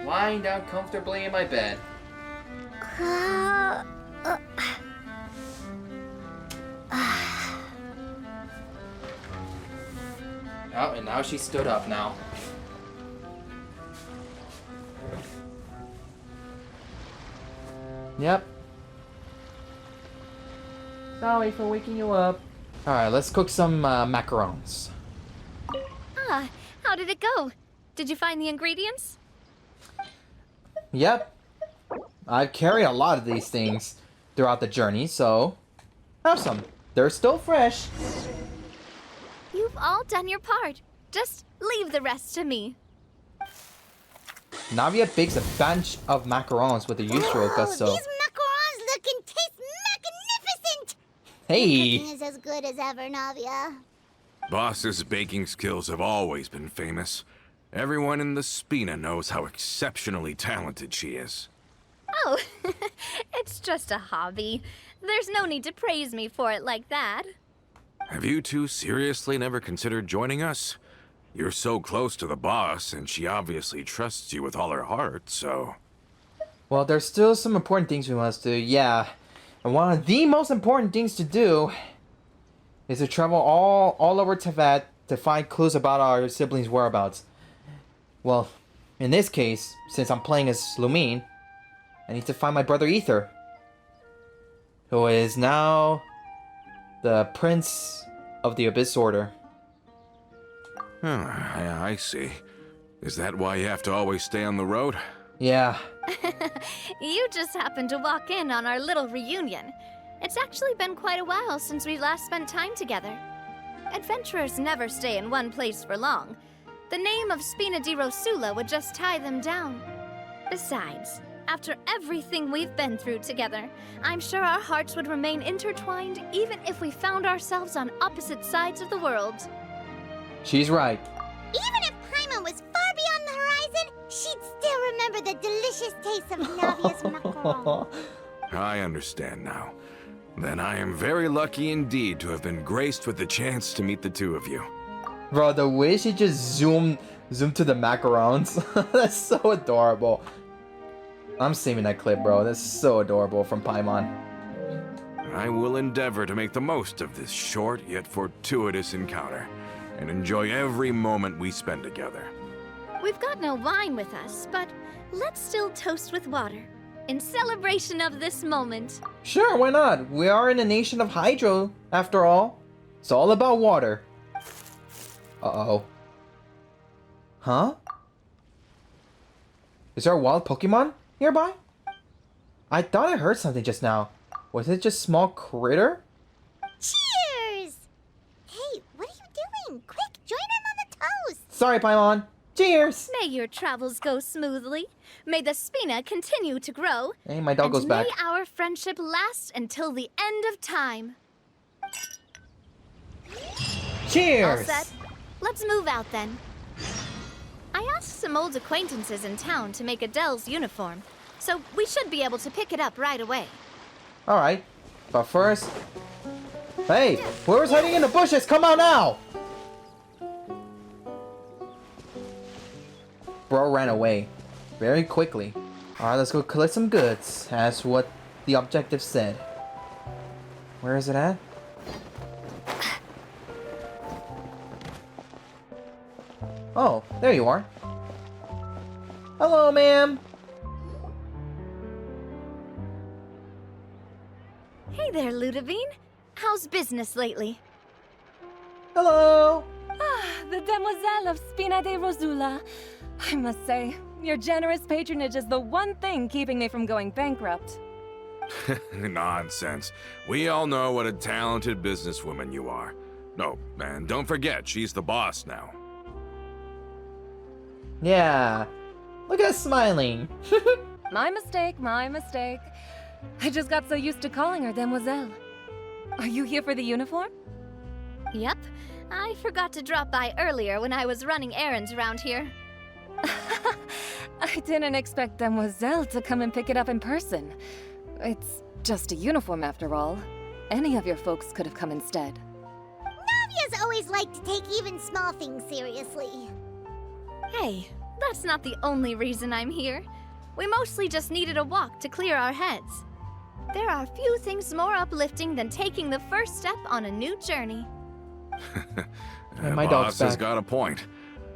S1: Lying down comfortably in my bed. Oh, and now she stood up now. Yep. Sorry for waking you up. Alright, let's cook some macarons.
S2: Ah, how did it go? Did you find the ingredients?
S1: Yep. I've carried a lot of these things throughout the journey, so have some. They're still fresh.
S2: You've all done your part. Just leave the rest to me.
S1: Navia bakes a bunch of macarons with the Yushiroka, so...
S3: These macarons look and taste magnificent!
S1: Hey!
S3: Cooking is as good as ever, Navia.
S7: Boss's baking skills have always been famous. Everyone in the Spina knows how exceptionally talented she is.
S2: Oh, it's just a hobby. There's no need to praise me for it like that.
S7: Have you two seriously never considered joining us? You're so close to the boss, and she obviously trusts you with all her heart, so...
S1: Well, there's still some important things we must do, yeah. And one of the most important things to do is to travel all over Teyvat to find clues about our siblings' whereabouts. Well, in this case, since I'm playing as Lumine, I need to find my brother Ether, who is now the Prince of the Abyss Order.
S7: I see. Is that why you have to always stay on the road?
S1: Yeah.
S2: You just happened to walk in on our little reunion. It's actually been quite a while since we last spent time together. Adventurers never stay in one place for long. The name of Spina di Rosula would just tie them down. Besides, after everything we've been through together, I'm sure our hearts would remain intertwined even if we found ourselves on opposite sides of the world.
S1: She's right.
S3: Even if Paimon was far beyond the horizon, she'd still remember the delicious taste of Navia's macaron.
S7: I understand now. Then I am very lucky indeed to have been graced with the chance to meet the two of you.
S1: Bro, the way she just zoomed to the macarons. That's so adorable. I'm saving that clip, bro. That's so adorable from Paimon.
S7: I will endeavor to make the most of this short yet fortuitous encounter, and enjoy every moment we spend together.
S2: We've got no wine with us, but let's still toast with water, in celebration of this moment.
S1: Sure, why not? We are in a nation of hydro, after all. It's all about water. Uh-oh. Huh? Is there a wild Pokemon nearby? I thought I heard something just now. Was it just small critter?
S3: Cheers! Hey, what are you doing? Quick, join in on the toast!
S1: Sorry, Paimon. Cheers!
S2: May your travels go smoothly. May the Spina continue to grow.
S1: Hey, my dog goes back.
S2: And may our friendship last until the end of time.
S1: Cheers!
S2: All set? Let's move out then. I asked some old acquaintances in town to make Adele's uniform, so we should be able to pick it up right away.
S1: Alright, but first... Hey, whoever's hiding in the bushes, come out now! Bro ran away very quickly. Alright, let's go collect some goods, as what the objective said. Where is it at? Oh, there you are. Hello, ma'am.
S2: Hey there, Ludovine. How's business lately?
S1: Hello.
S4: Ah, the demoiselle of Spina de Rosula. I must say, your generous patronage is the one thing keeping me from going bankrupt.
S7: Nonsense. We all know what a talented businesswoman you are. No, and don't forget, she's the boss now.
S1: Yeah. Look at us smiling.
S4: My mistake, my mistake. I just got so used to calling her demoiselle. Are you here for the uniform?
S2: Yep. I forgot to drop by earlier when I was running errands around here.
S4: I didn't expect Demoiselle to come and pick it up in person. It's just a uniform after all. Any of your folks could have come instead.
S3: Navia's always liked to take even small things seriously.
S2: Hey, that's not the only reason I'm here. We mostly just needed a walk to clear our heads. There are few things more uplifting than taking the first step on a new journey.
S1: And my dog's
S7: boss has
S1: back.
S7: got a point.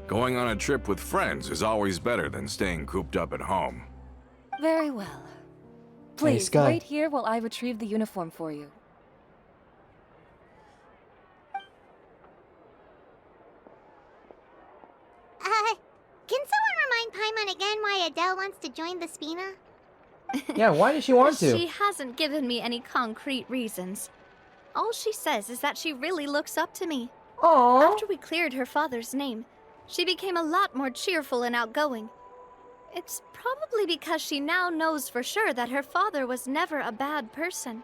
S7: Going on a trip with friends is always better than staying cooped up at home.
S4: Very well. Please,
S1: guy.
S4: wait here while I retrieve the uniform for you.
S3: Can someone remind Paimon again why Adele wants to join the Spina?
S1: Yeah, why does she want to?
S2: She hasn't given me any concrete reasons. All she says is that she really looks up to me.
S1: Aww.
S2: After we cleared her father's name, she became a lot more cheerful and outgoing. It's probably because she now knows for sure that her father was never a bad person.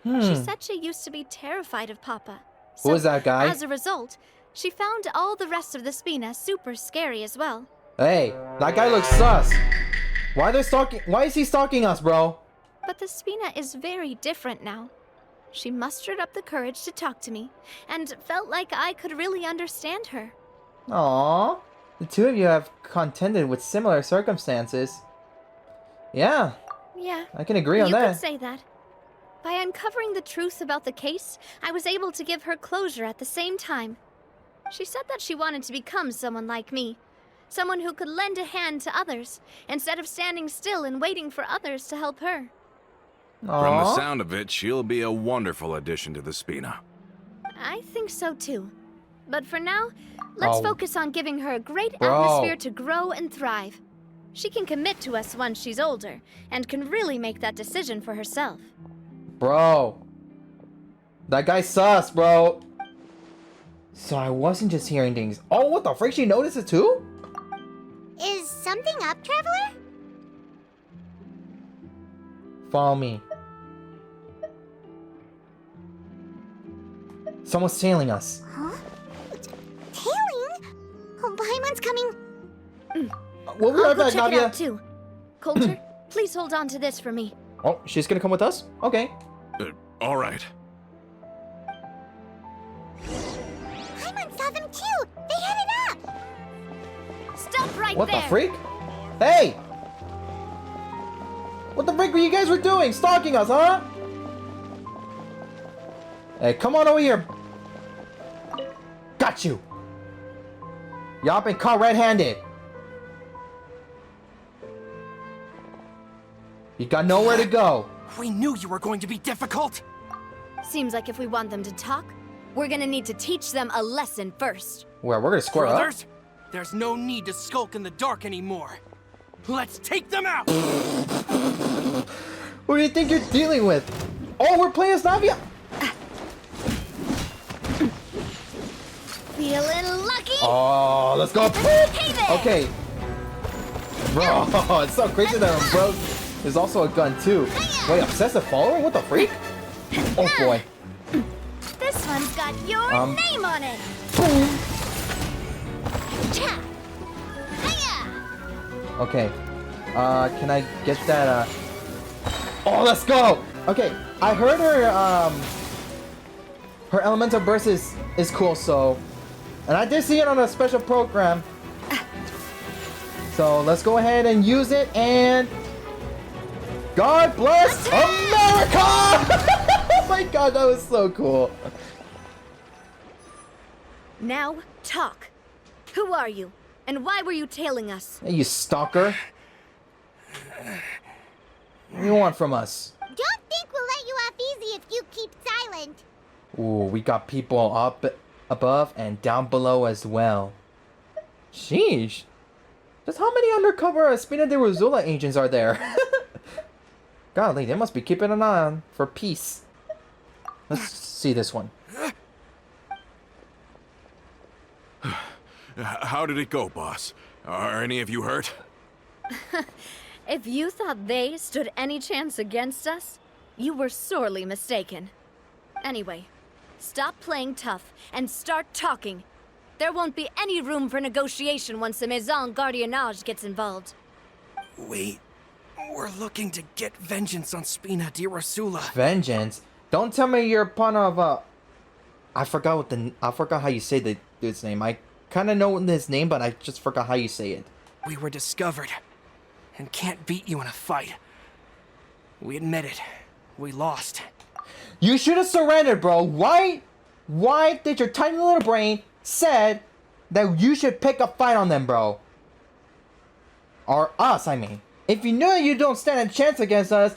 S2: She said she used to be terrified of Papa.
S1: Who is that guy?
S2: As a result, she found all the rest of the Spina super scary as well.
S1: Hey, that guy looks sus. Why is he stalking us, bro?
S2: But the Spina is very different now. She mustered up the courage to talk to me, and felt like I could really understand her.
S1: Aww. The two of you have contended with similar circumstances. Yeah,
S2: Yeah,
S1: I can agree on
S2: you
S1: that.
S2: could say that. By uncovering the truth about the case, I was able to give her closure at the same time. She said that she wanted to become someone like me. Someone who could lend a hand to others, instead of standing still and waiting for others to help her.
S7: From the
S1: Aww.
S7: sound of it, she'll be a wonderful addition to the Spina.
S2: I think so too. But for now, let's
S1: Oh.
S2: focus on giving her a great
S1: Bro.
S2: atmosphere to grow and thrive. She can commit to us once she's older, and can really make that decision for herself.
S1: Bro. That guy's sus, bro. So I wasn't just hearing things. Oh, what the frick? She noticed it too?
S3: Is something up, Traveler?
S1: Follow me. Someone's tailing us.
S3: Huh? Tailing? Oh, Paimon's coming.
S1: We'll be
S2: I'll
S1: right
S2: go
S1: back,
S2: check it out
S1: Navia.
S2: too. Coulter, please hold on to this for me.
S1: Oh, she's gonna come with us? Okay.
S7: All right.
S3: Paimon saw them too. They headed up.
S2: Stop right
S1: What
S2: there!
S1: the freak? Hey! What the freak were you guys were doing? Stalking us, huh? Hey, come on over here. Got you. Y'all been caught red-handed. You got nowhere to go.
S5: We knew you were going to be difficult!
S2: Seems like if we want them to talk, we're gonna need to teach them a lesson first.
S1: Well, we're gonna square up.
S5: Brothers, there's no need to skulk in the dark anymore. Let's take them out!
S1: Who do you think you're dealing with? Oh, we're playing as Navia.
S2: Feeling lucky?
S1: Oh, let's go.
S2: Payback!
S1: Okay. Bro, it's so crazy that bro. There's also a gun too. Wait, obsessive follower? What the freak? Oh boy.
S2: This one's got your name on it.
S1: Boom.
S2: Cha! Hiya!
S1: Okay. Can I get that? Oh, let's go. Okay, I heard her elemental burst is cool. So, and I did see it on a special program. So let's go ahead and use it and. God bless America! Oh my god, that was so cool.
S2: Now, talk. Who are you? And why were you tailing us?
S1: Hey, you stalker. What do you want from us?
S3: Don't think we'll let you off easy if you keep silent.
S1: Ooh, we got people up above and down below as well. Sheesh. Just how many undercover Spina de Rosula agents are there? Golly, they must be keeping an eye on for peace. Let's see this one.
S7: How did it go, boss? Are any of you hurt?
S2: If you thought they stood any chance against us, you were sorely mistaken. Anyway, stop playing tough and start talking. There won't be any room for negotiation once the Maison Gardiennage gets involved.
S5: We're looking to get vengeance on Spina di Rosula.
S1: Vengeance? Don't tell me you're part of I forgot how you say the dude's name. I kind of know his name, but I just forgot how you say it.
S5: We were discovered and can't beat you in a fight. We admit it. We lost.
S1: You should have surrendered, bro. Why did your tiny little brain said that you should pick a fight on them, bro? Or us, I mean. If you knew you don't stand a chance against us,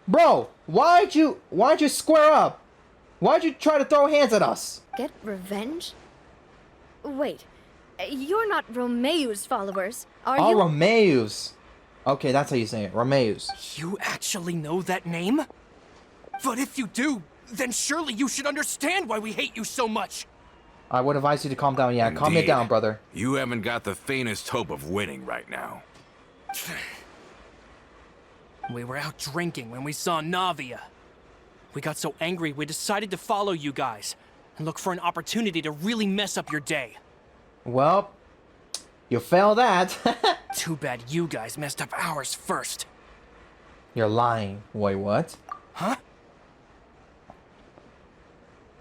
S1: bro, why'd you square up? Why'd you try to throw hands at us?
S2: Get revenge? Wait, you're not Romeu's followers, are
S1: Oh,
S2: you?
S1: Romeu's. Okay, that's how you say it. Romeu's.
S5: You actually know that name? But if you do, then surely you should understand why we hate you so much.
S1: I would advise you to calm down. Yeah, calm it
S7: Indeed.
S1: down, brother.
S7: You haven't got the faintest hope of winning right now.
S5: We were out drinking when we saw Navia. We got so angry we decided to follow you guys and look for an opportunity to really mess up your day.
S1: Well, you failed that.
S5: Too bad you guys messed up ours first.
S1: You're lying. Wait, what?
S5: Huh?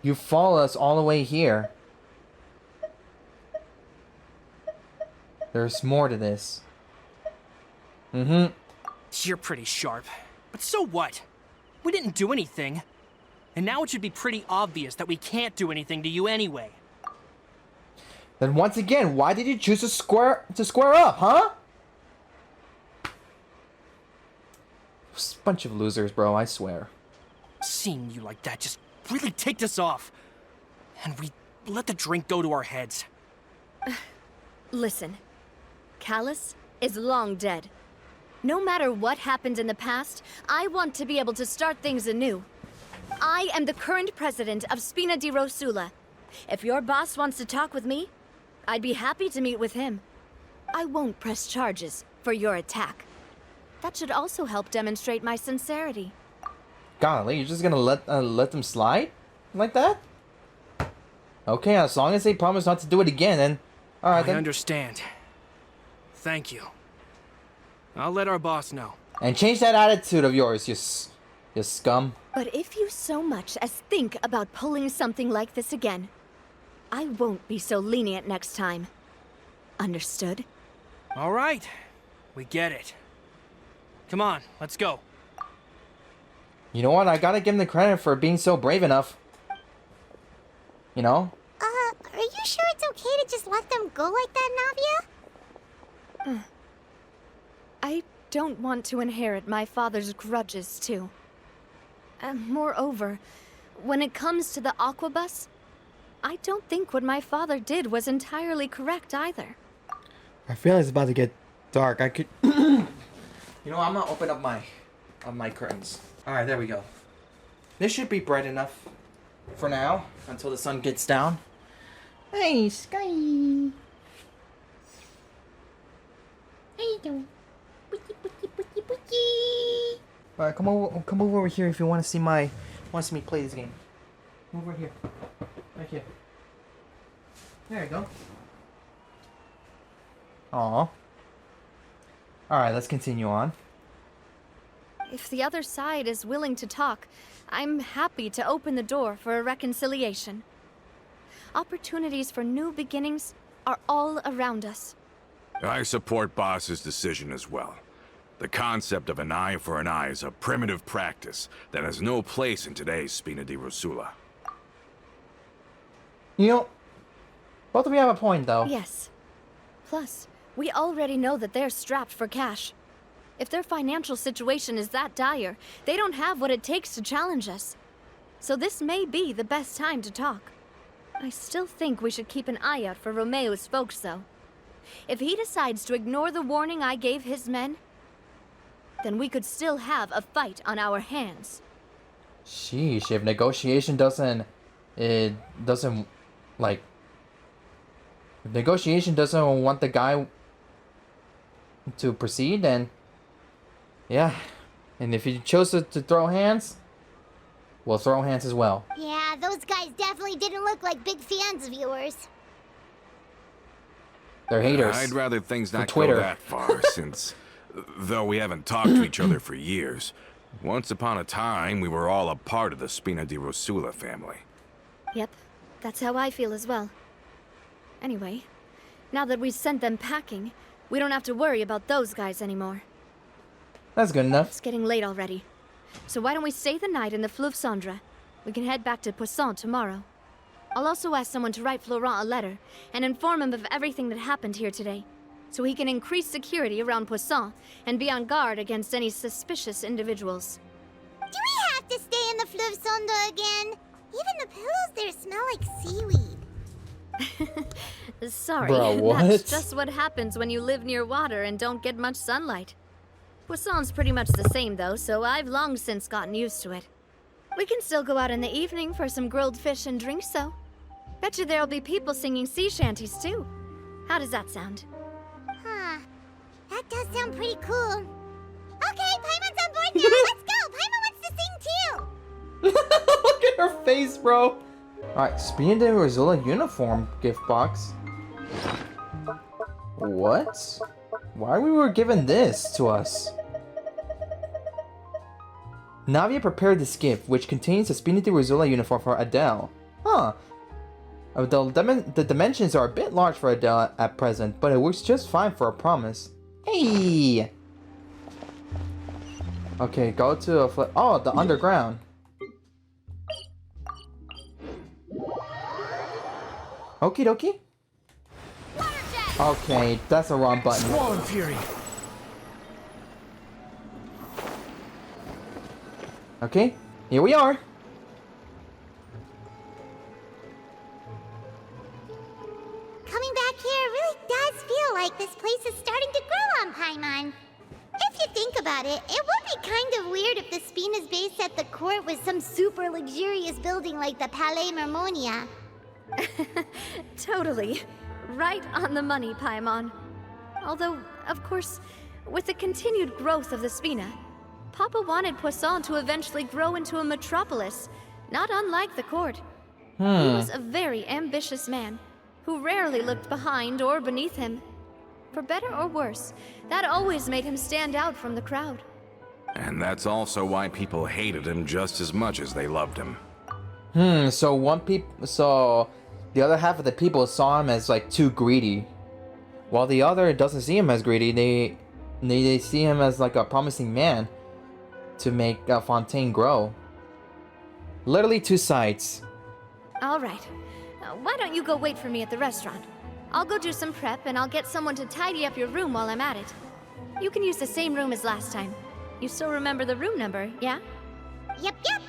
S1: You followed us all the way here. There's more to this. Mm-hmm.
S5: You're pretty sharp. But so what? We didn't do anything. And now it should be pretty obvious that we can't do anything to you anyway.
S1: Then once again, why did you choose to square up, huh? Bunch of losers, bro, I swear.
S5: Seeing you like that just really ticked us off. And we let the drink go to our heads.
S2: Listen, Callus is long dead. No matter what happened in the past, I want to be able to start things anew. I am the current president of Spina di Rosula. If your boss wants to talk with me, I'd be happy to meet with him. I won't press charges for your attack. That should also help demonstrate my sincerity.
S1: Golly, you're just gonna let them slide? Like that? Okay, as long as they promise not to do it again, then... Alright,
S5: I
S1: then.
S5: understand. Thank you. I'll let our boss know.
S1: And change that attitude of yours, you scum.
S2: But if you so much as think about pulling something like this again, I won't be so lenient next time. Understood?
S5: All right. We get it. Come on, let's go.
S1: You know what? I gotta give him the credit for being so brave enough. You know?
S3: Are you sure it's okay to just let them go like that, Navia?
S2: I don't want to inherit my father's grudges, too. Moreover, when it comes to the Aquabus, I don't think what my father did was entirely correct either.
S1: I feel it's about to get dark. I could... You know, I'm gonna open up my curtains. Alright, there we go. This should be bright enough for now, until the sun gets down. Hey, Sky!
S3: How you doing? Booty, booty, booty, booty.
S1: Alright, come over here if you want to see me play this game. Over here. Right here. There you go. Aw. Alright, let's continue on.
S2: If the other side is willing to talk, I'm happy to open the door for a reconciliation. Opportunities for new beginnings are all around us.
S7: I support Boss's decision as well. The concept of an eye for an eye is a primitive practice that has no place in today's Spina di Rosula.
S1: You know, both of you have a point, though.
S2: Yes. Plus, we already know that they're strapped for cash. If their financial situation is that dire, they don't have what it takes to challenge us. So this may be the best time to talk. I still think we should keep an eye out for Romeu's folks, though. If he decides to ignore the warning I gave his men, then we could still have a fight on our hands.
S1: Sheesh, if negotiation doesn't want the guy to proceed, then yeah. And if he chose to throw hands, we'll throw hands as well.
S3: Yeah, those guys definitely didn't look like big fans of yours.
S1: They're haters.
S7: I'd rather things not
S1: Twitter.
S7: go that far, since, though we haven't talked to each other for years, once upon a time we were all a part of the Spina di Rosula family.
S2: Yep, that's how I feel as well. Anyway, now that we've sent them packing, we don't have to worry about those guys anymore.
S1: That's good enough.
S2: It's getting late already. So why don't we stay the night in the Fleuve Cendre? We can head back to Poisson tomorrow. I'll also ask someone to write Florent a letter and inform him of everything that happened here today, so he can increase security around Poisson and be on guard against any suspicious individuals.
S3: Do we have to stay in the Fleuve Cendre again? Even the pillows there smell like seaweed.
S2: Sorry,
S1: Bro, what?
S2: that's just what happens when you live near water and don't get much sunlight. Poisson's pretty much the same though, so I've long since gotten used to it. We can still go out in the evening for some grilled fish and drinks though. Bet you there'll be people singing sea shanties too. How does that sound?
S3: Huh. That does sound pretty cool. Okay, Paimon's on board now. Let's go. Paimon wants to sing too.
S1: Look at her face, bro. Alright, Spina di Rosula uniform gift box. What? Why we were given this to us? Navia prepared this gift, which contains the Spina di Rosula uniform for Adele. Huh. The dimensions are a bit large for Adele at present, but it works just fine for a promise. Hey! Okay, go to a oh, the underground. Okie dokie. Okay, that's the wrong button.
S5: Swollen Fury.
S1: Okay, here we are.
S3: Coming back here really does feel like this place is starting to grow on Paimon. If you think about it, it would be kind of weird if the Spina's base at the court was some super luxurious building like the Palais Mermonia.
S2: Totally. Right on the money, Paimon. Although, of course, with the continued growth of the Spina, Papa wanted Poisson to eventually grow into a metropolis, not unlike the court. He was a very ambitious man, who rarely looked behind or beneath him. For better or worse, that always made him stand out from the crowd.
S7: And that's also why people hated him just as much as they loved him.
S1: So the other half of the people saw him as like too greedy, while the other doesn't see him as greedy. They see him as like a promising man to make Fontaine grow. Literally two sides.
S2: All right. Why don't you go wait for me at the restaurant? I'll go do some prep and I'll get someone to tidy up your room while I'm at it. You can use the same room as last time. You still remember the room number, yeah?
S3: Yep. Kinda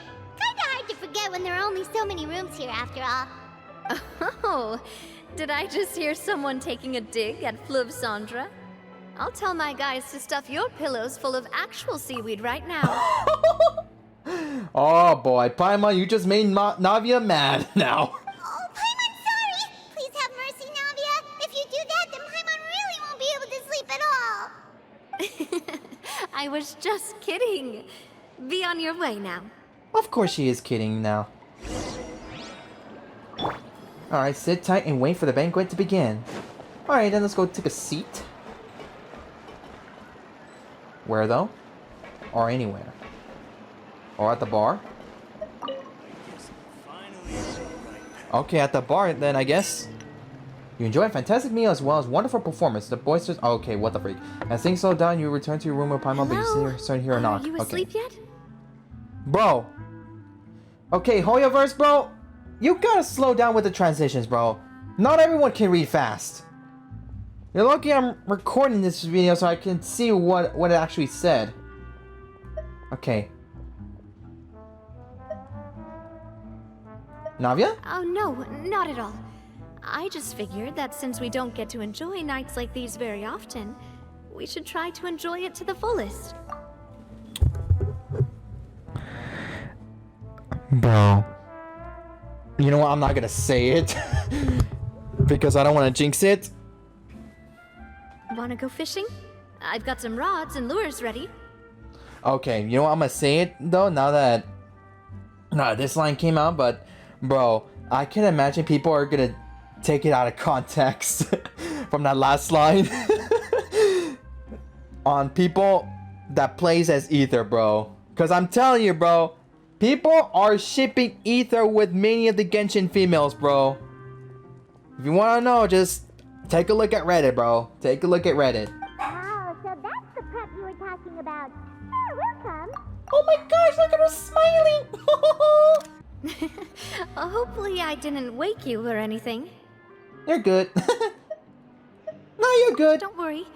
S3: hard to forget when there are only so many rooms here after all.
S2: Oh, did I just hear someone taking a dig at Fleuve Cendre? I'll tell my guys to stuff your pillows full of actual seaweed right now.
S1: Oh boy, Paimon, you just made Navia mad now.
S3: Oh, Paimon, sorry! Please have mercy, Navia. If you do that, then Paimon really won't be able to sleep at all.
S2: I was just kidding. Be on your way now.
S1: Of course she is kidding now. Alright, sit tight and wait for the banquet to begin. Alright, then let's go take a seat. Where though? Or anywhere. Or at the bar? Okay, at the bar then, I guess. You enjoy a fantastic meal as well as wonderful performance. The boisterous... Okay, what the freak. As things slow down, you return to your room with Paimon, but you starting to hear a knock.
S2: Are you
S1: Okay.
S2: asleep yet?
S1: Bro. Okay, hoyoverse, bro. You gotta slow down with the transitions, bro. Not everyone can read fast. You're lucky I'm recording this video so I can see what it actually said. Okay. Navia?
S2: Oh, no, not at all. I just figured that since we don't get to enjoy nights like these very often, we should try to enjoy it to the fullest.
S1: Bro. You know what? I'm not gonna say it. Because I don't want to jinx it.
S2: Wanna go fishing? I've got some rods and lures ready.
S1: Okay, you know what? I'm gonna say it though, now that Nah, this line came out, but bro, I can imagine people are gonna take it out of context from that last line on people that plays as Ether, bro. Cause I'm telling you, bro, people are shipping Ether with many of the Genshin females, bro. If you wanna know, just take a look at Reddit, bro. Take a look at Reddit.
S3: Oh, so that's the prep you were talking about. Welcome.
S1: Oh my gosh, look at her smiling!
S2: Hopefully I didn't wake you or anything.
S1: You're good. No, you're good.
S2: Don't worry.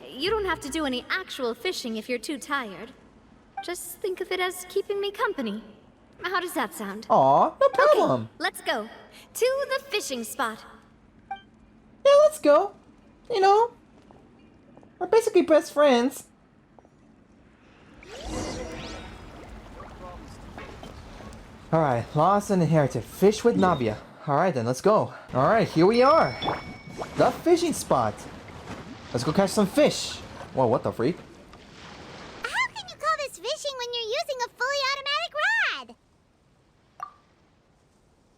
S2: You don't have to do any actual fishing if you're too tired. Just think of it as keeping me company. How does that sound?
S1: Aw, no
S2: Okay,
S1: problem.
S2: let's go. To the fishing spot.
S1: Yeah, let's go. You know, we're basically best friends. Alright, lost and inherited. Fish with Navia. Alright then, let's go. Alright, here we are. The fishing spot. Let's go catch some fish. Whoa, what the freak?
S3: How can you call this fishing when you're using a fully automatic rod?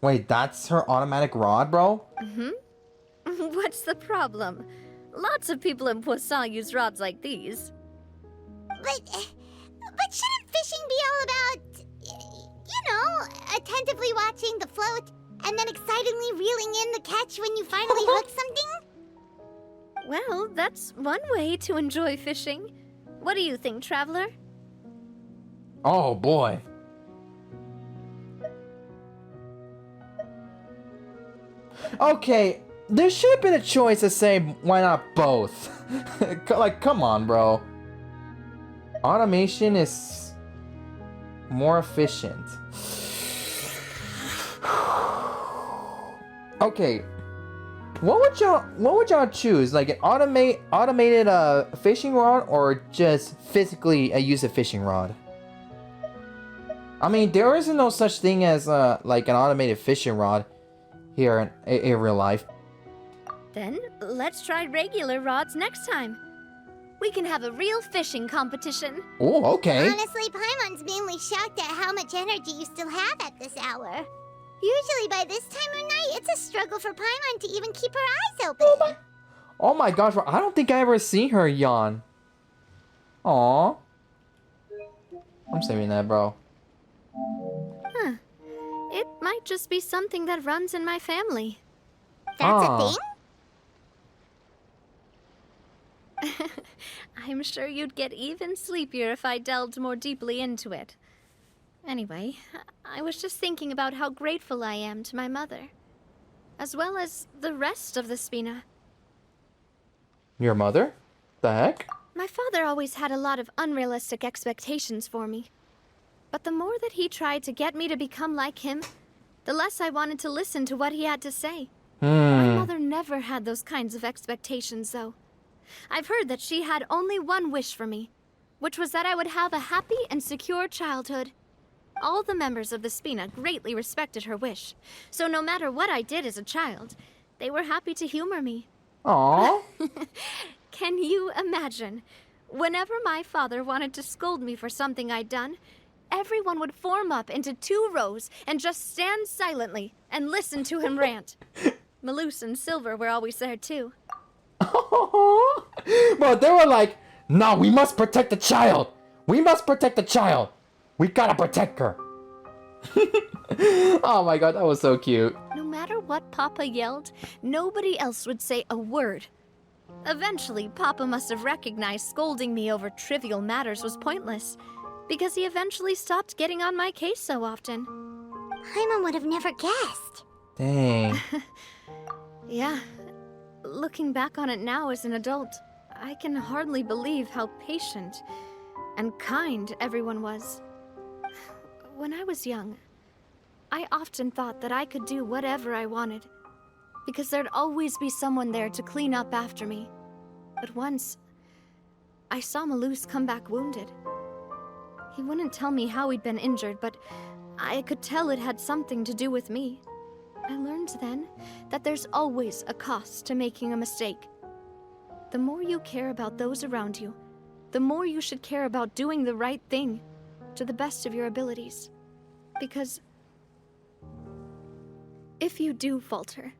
S1: Wait, that's her automatic rod, bro?
S2: What's the problem? Lots of people in Poisson use rods like these.
S3: But shouldn't fishing be all about, you know, attentively watching the float and then excitedly reeling in the catch when you finally hook something?
S2: Well, that's one way to enjoy fishing. What do you think, Traveler?
S1: Oh boy. Okay, there should have been a choice to say why not both. Like, come on, bro. Automation is more efficient. Okay, what would y'all choose? Like an automated fishing rod, or just physically use a fishing rod? I mean, there isn't no such thing as like an automated fishing rod here in real life.
S2: Then let's try regular rods next time. We can have a real fishing competition.
S1: Oh, okay.
S3: Honestly, Paimon's mainly shocked at how much energy you still have at this hour. Usually by this time of night, it's a struggle for Paimon to even keep her eyes open.
S1: Oh my gosh, bro, I don't think I ever seen her yawn. Aww. I'm saving that, bro.
S2: Huh. It might just be something that runs in my family.
S3: That's
S1: Ah.
S3: a thing?
S2: I'm sure you'd get even sleepier if I delved more deeply into it. Anyway, I was just thinking about how grateful I am to my mother, as well as the rest of the Spina.
S1: Your mother? The heck?
S2: My father always had a lot of unrealistic expectations for me. But the more that he tried to get me to become like him, the less I wanted to listen to what he had to say. My mother never had those kinds of expectations, though. I've heard that she had only one wish for me, which was that I would have a happy and secure childhood. All the members of the Spina greatly respected her wish, so no matter what I did as a child, they were happy to humor me.
S1: Aww.
S2: Can you imagine? Whenever my father wanted to scold me for something I'd done, everyone would form up into 2 rows and just stand silently and listen to him rant. Malus and Silver were always there too.
S1: Bro, they were like, no, we must protect the child. We must protect the child. We gotta protect her. Oh my god, that was so cute.
S2: No matter what Papa yelled, nobody else would say a word. Eventually, Papa must have recognized scolding me over trivial matters was pointless, because he eventually stopped getting on my case so often.
S3: Paimon would have never guessed.
S1: Dang.
S2: Yeah. Looking back on it now as an adult, I can hardly believe how patient and kind everyone was. When I was young, I often thought that I could do whatever I wanted, because there'd always be someone there to clean up after me. But once, I saw Malus come back wounded. He wouldn't tell me how he'd been injured, but I could tell it had something to do with me. I learned then that there's always a cost to making a mistake. The more you care about those around you, the more you should care about doing the right thing to the best of your abilities. Because if you do falter,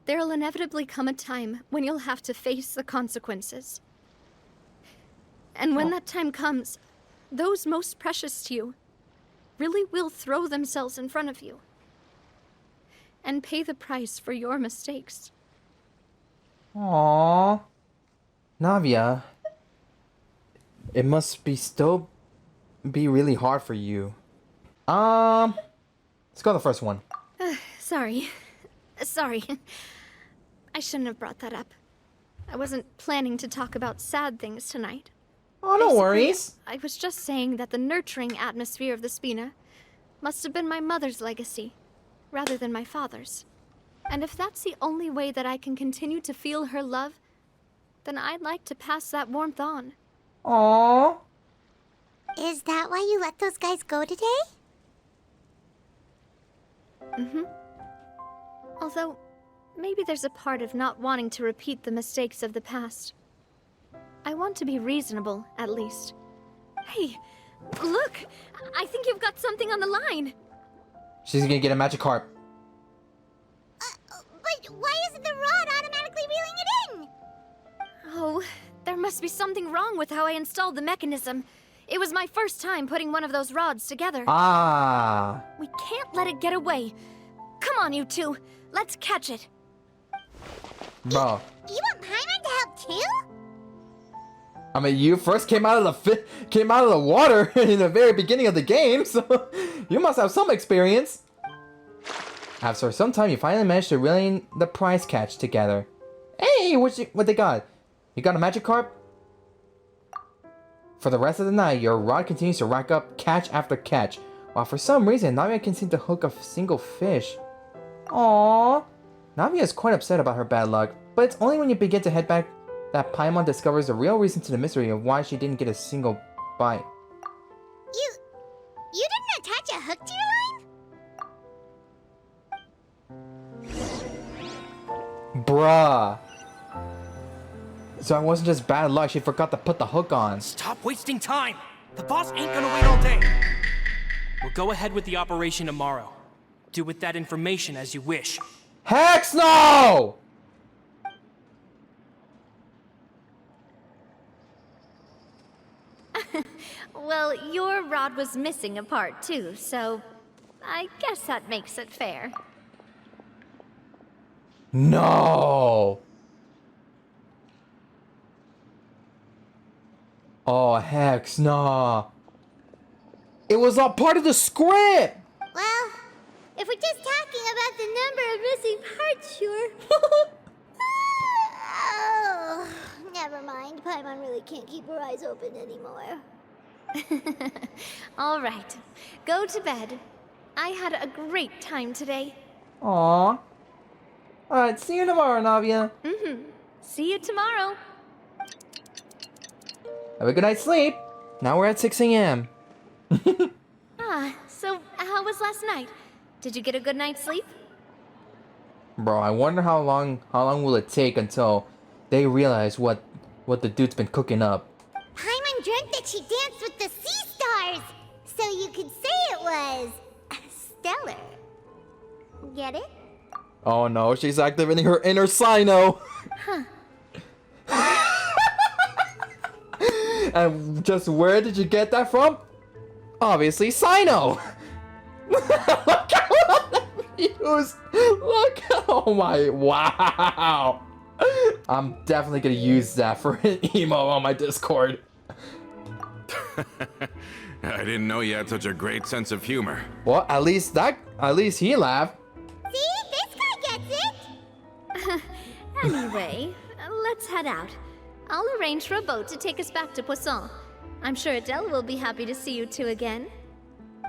S2: there'll inevitably come a time when you'll have to face the consequences. And when that time comes, those most precious to you really will throw themselves in front of you and pay the price for your mistakes.
S1: Aww. Navia, it must still be really hard for you. Let's go to the first one.
S2: Sorry. I shouldn't have brought that up. I wasn't planning to talk about sad things tonight.
S1: Oh, no worries.
S2: I was just saying that the nurturing atmosphere of the Spina must have been my mother's legacy, rather than my father's. And if that's the only way that I can continue to feel her love, then I'd like to pass that warmth on.
S1: Aww.
S3: Is that why you let those guys go today?
S2: Mm-hmm. Although, maybe there's a part of not wanting to repeat the mistakes of the past. I want to be reasonable, at least. Hey, look! I think you've got something on the line!
S1: She's gonna get a magic harp.
S3: But why isn't the rod automatically reeling it in?
S2: Oh, there must be something wrong with how I installed the mechanism. It was my first time putting one of those rods together.
S1: Ah.
S2: We can't let it get away. Come on, you two. Let's catch it.
S1: Bro.
S3: You want Paimon to help too?
S1: I mean, you first came out of the water in the very beginning of the game, so you must have some experience. After some time, you finally managed to reel the prize catch together. Hey, what they got? You got a magic carp? For the rest of the night, your rod continues to rack up catch after catch, while for some reason, Navia can seem to hook a single fish. Aww. Navia is quite upset about her bad luck, but it's only when you begin to head back that Paimon discovers the real reason to the mystery of why she didn't get a single bite.
S3: You didn't attach a hook to your line?
S1: Bruh. So it wasn't just bad luck, she forgot to put the hook on.
S5: Stop wasting time! The boss ain't gonna wait all day! We'll go ahead with the operation tomorrow. Do with that information as you wish.
S1: Hex no!
S2: Well, your rod was missing a part too, so I guess that makes it fair.
S1: No! Oh, Hex, nah. It was all part of the script!
S3: Well, if we're just talking about the number of missing parts, sure. Oh, never mind. Paimon really can't keep her eyes open anymore.
S2: All right, go to bed. I had a great time today.
S1: Aww. Alright, see you tomorrow, Navia.
S2: Mm-hmm. See you tomorrow.
S1: Have a good night's sleep. Now we're at 6 a.m.
S2: So how was last night? Did you get a good night's sleep?
S1: Bro, I wonder how long will it take until they realize what the dude's been cooking up.
S3: Paimon dreamt that she danced with the sea stars, so you could say it was stellar. Get it?
S1: Oh no, she's activating her inner Sino.
S2: Huh.
S1: And just where did you get that from? Obviously, Sino. Look how confused. Look, oh my, wow. I'm definitely gonna use that for an emo on my Discord.
S7: I didn't know you had such a great sense of humor.
S1: Well, at least he laughed.
S3: See? This guy gets it!
S2: Anyway, let's head out. I'll arrange for a boat to take us back to Poisson. I'm sure Adele will be happy to see you two again.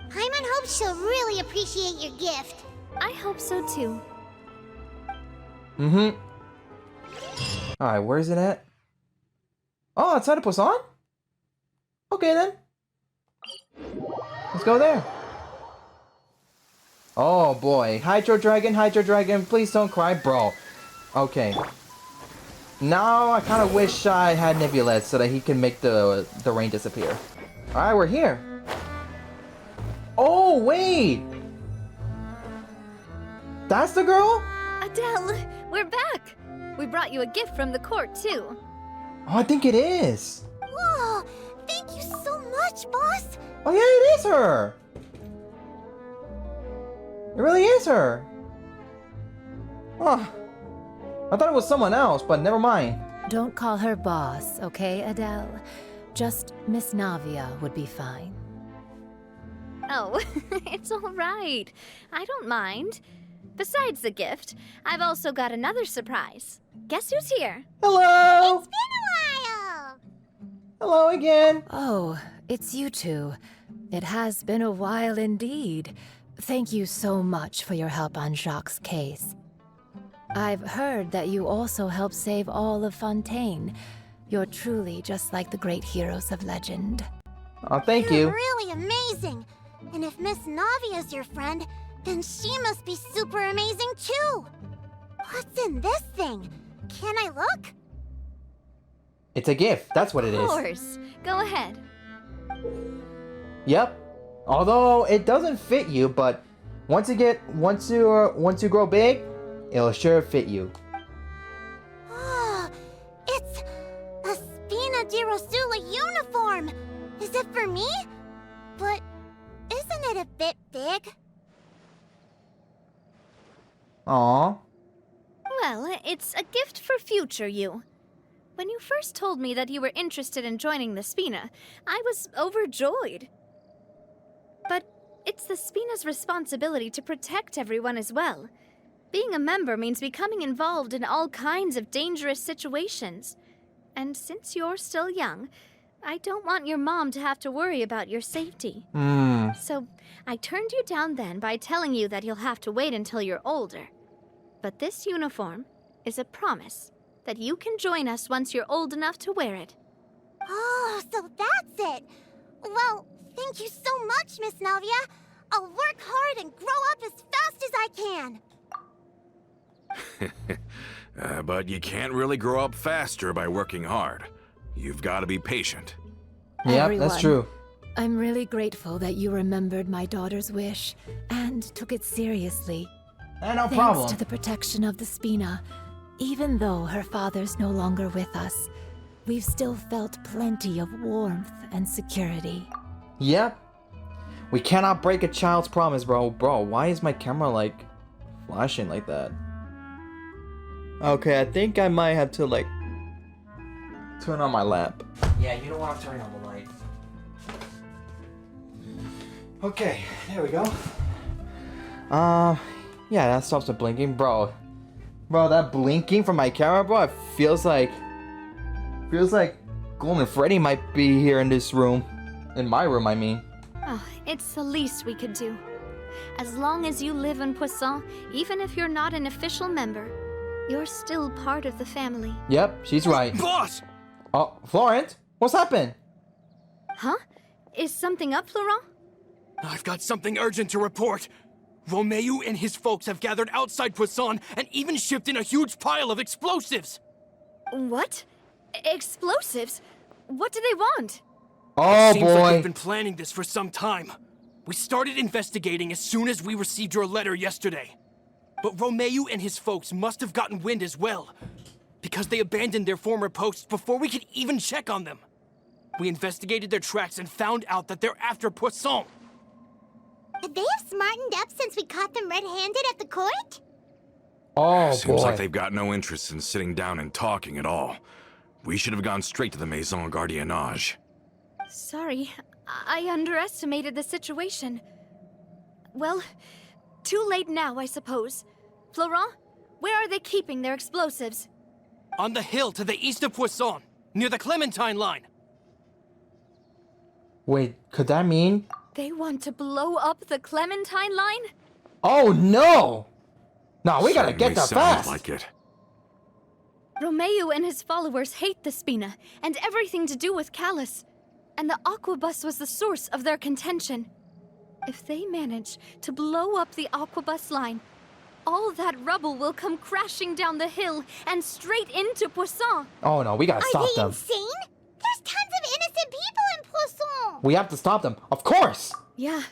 S3: Paimon hopes she'll really appreciate your gift.
S2: I hope so too.
S1: Mm-hmm. Alright, where is it at? Oh, outside of Poisson? Okay then. Let's go there. Oh boy. Hydro Dragon, please don't cry, bro. Okay. Now I kind of wish I had Nebulette so that he can make the rain disappear. Alright, we're here. Oh, wait! That's the girl?
S2: Adele, we're back. We brought you a gift from the court, too.
S1: Oh, I think it is.
S3: Whoa! Thank you so much, boss!
S1: Oh yeah, it is her. It really is her. Oh, I thought it was someone else, but never mind.
S8: Don't call her boss, okay, Adele? Just Miss Navia would be fine.
S2: Oh, it's all right. I don't mind. Besides the gift, I've also got another surprise. Guess who's here?
S1: Hello.
S3: It's been a while!
S1: Hello again.
S8: Oh, it's you two. It has been a while indeed. Thank you so much for your help on Jacques' case. I've heard that you also helped save all of Fontaine. You're truly just like the great heroes of legend.
S1: Oh, thank
S3: You're
S1: you.
S3: really amazing! And if Miss Navia's your friend, then she must be super amazing too! What's in this thing? Can I look?
S1: It's a gift. That's what it
S2: Of
S1: is.
S2: course. Go ahead.
S1: Yep. Although it doesn't fit you, but once you grow big, it'll sure fit you.
S3: Oh, it's a Spina di Rosula uniform! Is it for me? But isn't it a bit big?
S1: Aw.
S2: Well, it's a gift for future you. When you first told me that you were interested in joining the Spina, I was overjoyed. But it's the Spina's responsibility to protect everyone as well. Being a member means becoming involved in all kinds of dangerous situations. And since you're still young, I don't want your mom to have to worry about your safety. So I turned you down then by telling you that you'll have to wait until you're older. But this uniform is a promise that you can join us once you're old enough to wear it.
S3: Oh, so that's it! Well, thank you so much, Miss Navia! I'll work hard and grow up as fast as I can!
S7: But you can't really grow up faster by working hard. You've got to be patient.
S1: Yep,
S8: Everyone,
S1: that's true.
S8: I'm really grateful that you remembered my daughter's wish and took it seriously.
S1: No
S8: Thanks
S1: problem.
S8: to the protection of the Spina, even though her father's no longer with us, we've still felt plenty of warmth and security.
S1: Yep. We cannot break a child's promise, bro. Bro, why is my camera like flashing like that? Okay, I think I might have to like turn on my lamp. Yeah, you know what? I'm turning on the light. Okay, there we go. Yeah, that stops the blinking, bro. Bro, that blinking from my camera, bro, it feels like Golden Freddy might be here in this room. In my room, I mean.
S2: Oh, it's the least we could do. As long as you live in Poisson, even if you're not an official member, you're still part of the family.
S1: Yep, she's right.
S5: Boss!
S1: Oh, Florent, what's happened?
S2: Huh? Is something up, Florent?
S5: I've got something urgent to report. Romeo and his folks have gathered outside Poisson and even shipped in a huge pile of explosives.
S2: What? Explosives? What do they want?
S1: Oh
S5: Seems like
S1: boy.
S5: they've been planning this for some time. We started investigating as soon as we received your letter yesterday. But Romeo and his folks must have gotten wind as well, because they abandoned their former posts before we could even check on them. We investigated their tracks and found out that they're after Poisson.
S3: Could they have smartened up since we caught them red-handed at the court?
S1: Oh
S7: Seems
S1: boy.
S7: like they've got no interest in sitting down and talking at all. We should have gone straight to the Maison Gardiennage.
S2: Sorry, I underestimated the situation. Well, too late now, I suppose. Florent, where are they keeping their explosives?
S5: On the hill to the east of Poisson, near the Clementine line.
S1: Wait, could that mean?
S2: They want to blow up the Clementine line?
S1: Oh no! No, we gotta
S7: Certainly
S1: get that
S7: sounds
S1: fast.
S7: like it.
S2: Romeo and his followers hate the Spina and everything to do with Callus. And the Aquabus was the source of their contention. If they manage to blow up the Aquabus line, all that rubble will come crashing down the hill and straight into Poisson.
S1: Oh no, we gotta
S3: Are
S1: stop
S3: they
S1: them.
S3: insane? There's tons of innocent people in Poisson!
S1: We have to stop them, of course.
S2: Yeah,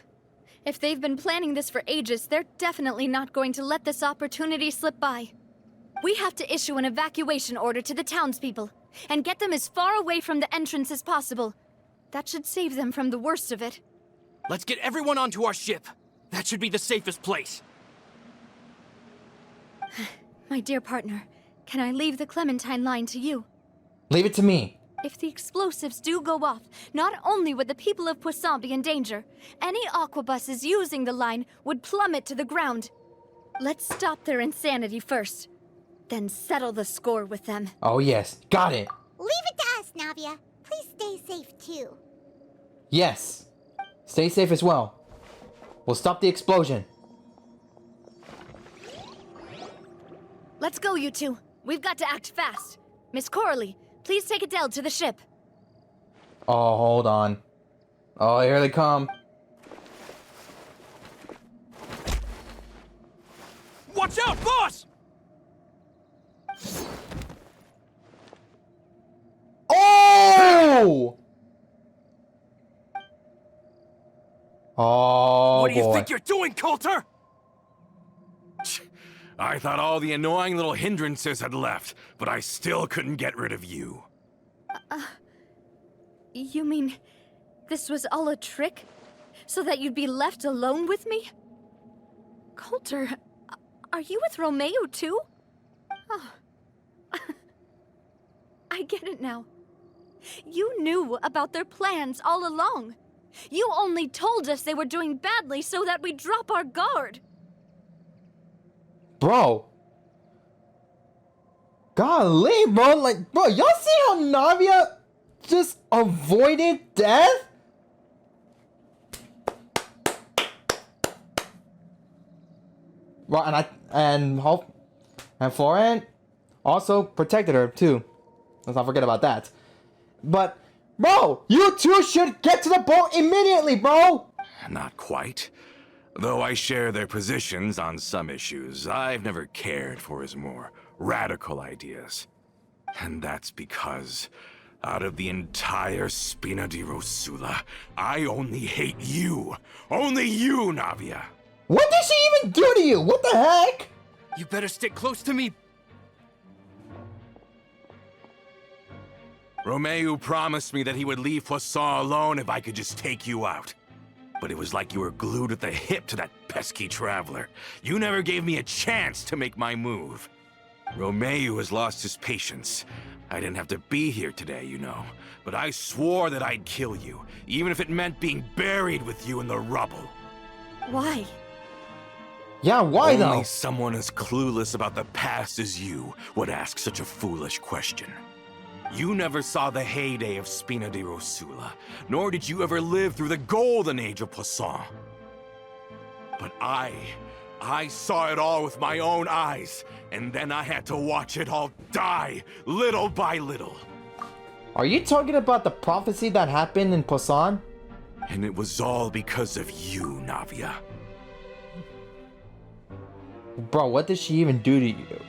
S2: If they've been planning this for ages, they're definitely not going to let this opportunity slip by. We have to issue an evacuation order to the townspeople, and get them as far away from the entrance as possible. That should save them from the worst of it.
S5: Let's get everyone onto our ship. That should be the safest place.
S2: My dear partner, can I leave the Clementine line to you?
S1: Leave it to me.
S2: If the explosives do go off, not only would the people of Poisson be in danger, any aquabuses using the line would plummet to the ground. Let's stop their insanity first, then settle the score with them.
S1: Oh yes, got it.
S3: Leave it to us, Navia. Please stay safe too.
S1: Yes. Stay safe as well. We'll stop the explosion.
S2: Let's go, you two. We've got to act fast. Miss Coralie, please take Adele to the ship.
S1: Oh, hold on. Oh, here they come.
S5: Watch out, boss!
S1: Oh! Oh,
S5: What do you
S1: boy.
S5: think you're doing, Coulter?
S7: I thought all the annoying little hindrances had left, but I still couldn't get rid of you.
S2: You mean this was all a trick? So that you'd be left alone with me? Coulter, are you with Romeo too? Oh. I get it now. You knew about their plans all along. You only told us they were doing badly so that we'd drop our guard.
S1: Bro. Golly, bro. Like, bro, y'all see how Navia just avoided death? Right, and Florent also protected her too. Let's not forget about that. But, bro, you two should get to the boat immediately, bro!
S7: Not quite. Though I share their positions on some issues, I've never cared for his more radical ideas. And that's because, out of the entire Spina di Rosula, I only hate you. Only you, Navia.
S1: What did she even do to you? What the heck?
S5: You better stick close to me.
S7: Romeo promised me that he would leave Poisson alone if I could just take you out. But it was like you were glued at the hip to that pesky traveler. You never gave me a chance to make my move. Romeo has lost his patience. I didn't have to be here today, you know. But I swore that I'd kill you, even if it meant being buried with you in the rubble.
S2: Why?
S1: Yeah, why
S7: Only
S1: though?
S7: someone as clueless about the past as you would ask such a foolish question. You never saw the heyday of Spina di Rosula, nor did you ever live through the golden age of Poisson. But I saw it all with my own eyes, and then I had to watch it all die, little by little.
S1: Are you talking about the prophecy that happened in Poisson?
S7: And it was all because of you, Navia.
S1: Bro, what did she even do to you?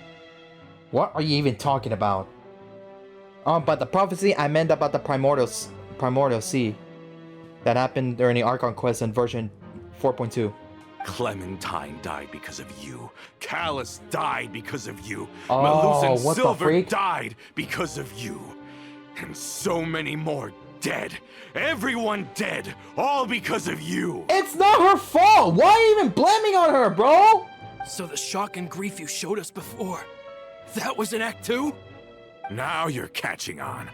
S1: What are you even talking about? But the prophecy, I meant about the primordial sea that happened during the Archon Quests in version 4.2.
S7: Clementine died because of you. Callus died because of you.
S1: Oh,
S7: Malus and
S1: what the
S7: Silver
S1: freak?
S7: died because of you. And so many more dead. Everyone dead. All because of you.
S1: It's not her fault! Why are you even blaming on her, bro?
S5: So the shock and grief you showed us before, that was in Act 2?
S7: Now you're catching on.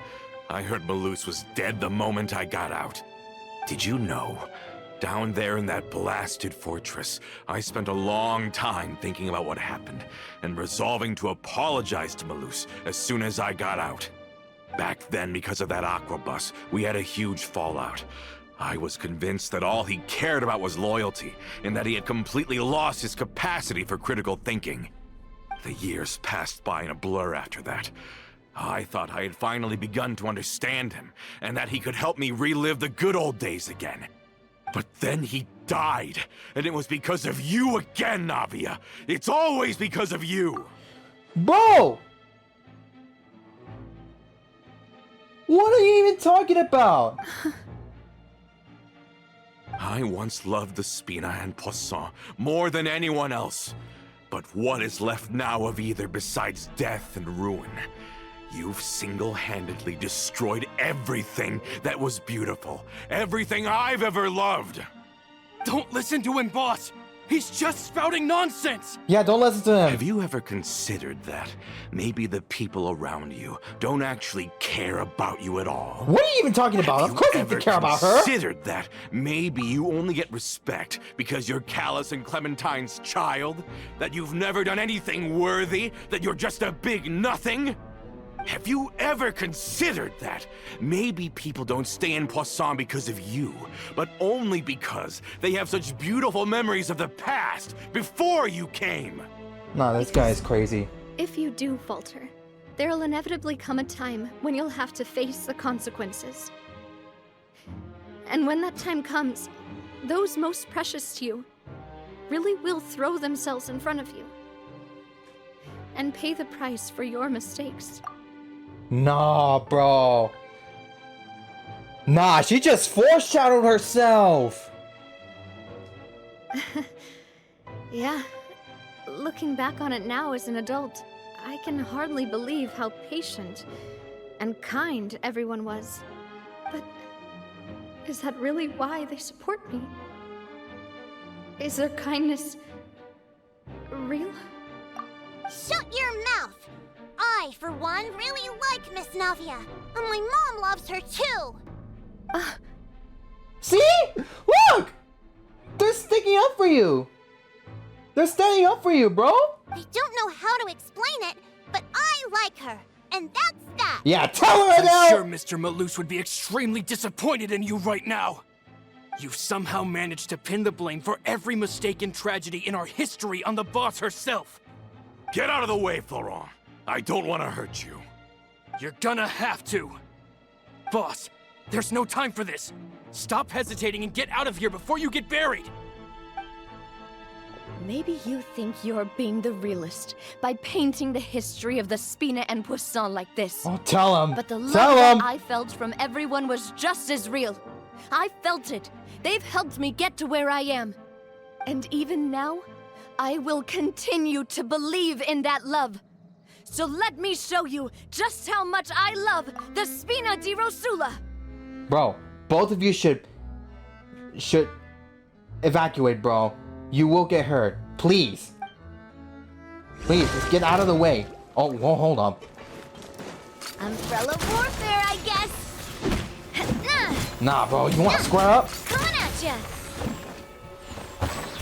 S7: I heard Malus was dead the moment I got out. Did you know? Down there in that blasted fortress, I spent a long time thinking about what happened and resolving to apologize to Malus as soon as I got out. Back then, because of that aquabus, we had a huge fallout. I was convinced that all he cared about was loyalty, and that he had completely lost his capacity for critical thinking. The years passed by in a blur after that. I thought I had finally begun to understand him, and that he could help me relive the good old days again. But then he died, and it was because of you again, Navia. It's always because of you.
S1: Bro! What are you even talking about?
S7: I once loved the Spina and Poisson more than anyone else. But what is left now of either besides death and ruin? You've single-handedly destroyed everything that was beautiful. Everything I've ever loved.
S5: Don't listen to him, boss! He's just spouting nonsense!
S1: Yeah, don't listen to him.
S7: Have you ever considered that maybe the people around you don't actually care about you at all?
S1: What are you even talking about? Of course they care about her.
S7: Considered that maybe you only get respect because you're Callus and Clementine's child? That you've never done anything worthy? That you're just a big nothing? Have you ever considered that? Maybe people don't stay in Poisson because of you, but only because they have such beautiful memories of the past before you came.
S1: Nah, this guy is crazy.
S2: If you do falter, there'll inevitably come a time when you'll have to face the consequences. And when that time comes, those most precious to you really will throw themselves in front of you and pay the price for your mistakes.
S1: Nah, bro. Nah, she just foreshadowed herself.
S2: Yeah. Looking back on it now as an adult, I can hardly believe how patient and kind everyone was. But is that really why they support me? Is their kindness real?
S3: Shut your mouth! I, for one, really like Miss Navia, and my mom loves her too!
S1: See? Look! They're sticking up for you. They're standing up for you, bro.
S3: I don't know how to explain it, but I like her, and that's that!
S1: Yeah, tell her right now!
S5: I'm sure Mr. Malus would be extremely disappointed in you right now. You somehow managed to pin the blame for every mistake and tragedy in our history on the boss herself.
S7: Get out of the way, Florent. I don't want to hurt you.
S5: You're gonna have to. Boss, there's no time for this. Stop hesitating and get out of here before you get buried.
S2: Maybe you think you're being the realist by painting the history of the Spina and Poisson like this.
S1: Oh, tell him.
S2: But the
S1: Tell
S2: love
S1: him.
S2: that I felt from everyone was just as real. I felt it. They've helped me get to where I am. And even now, I will continue to believe in that love. So let me show you just how much I love the Spina di Rosula.
S1: Bro, both of you should evacuate, bro. You will get hurt. Please. Please, just get out of the way. Oh, well, hold up.
S3: Umbrella warfare, I guess!
S1: Nah, bro, you want to square up?
S3: Coming at ya!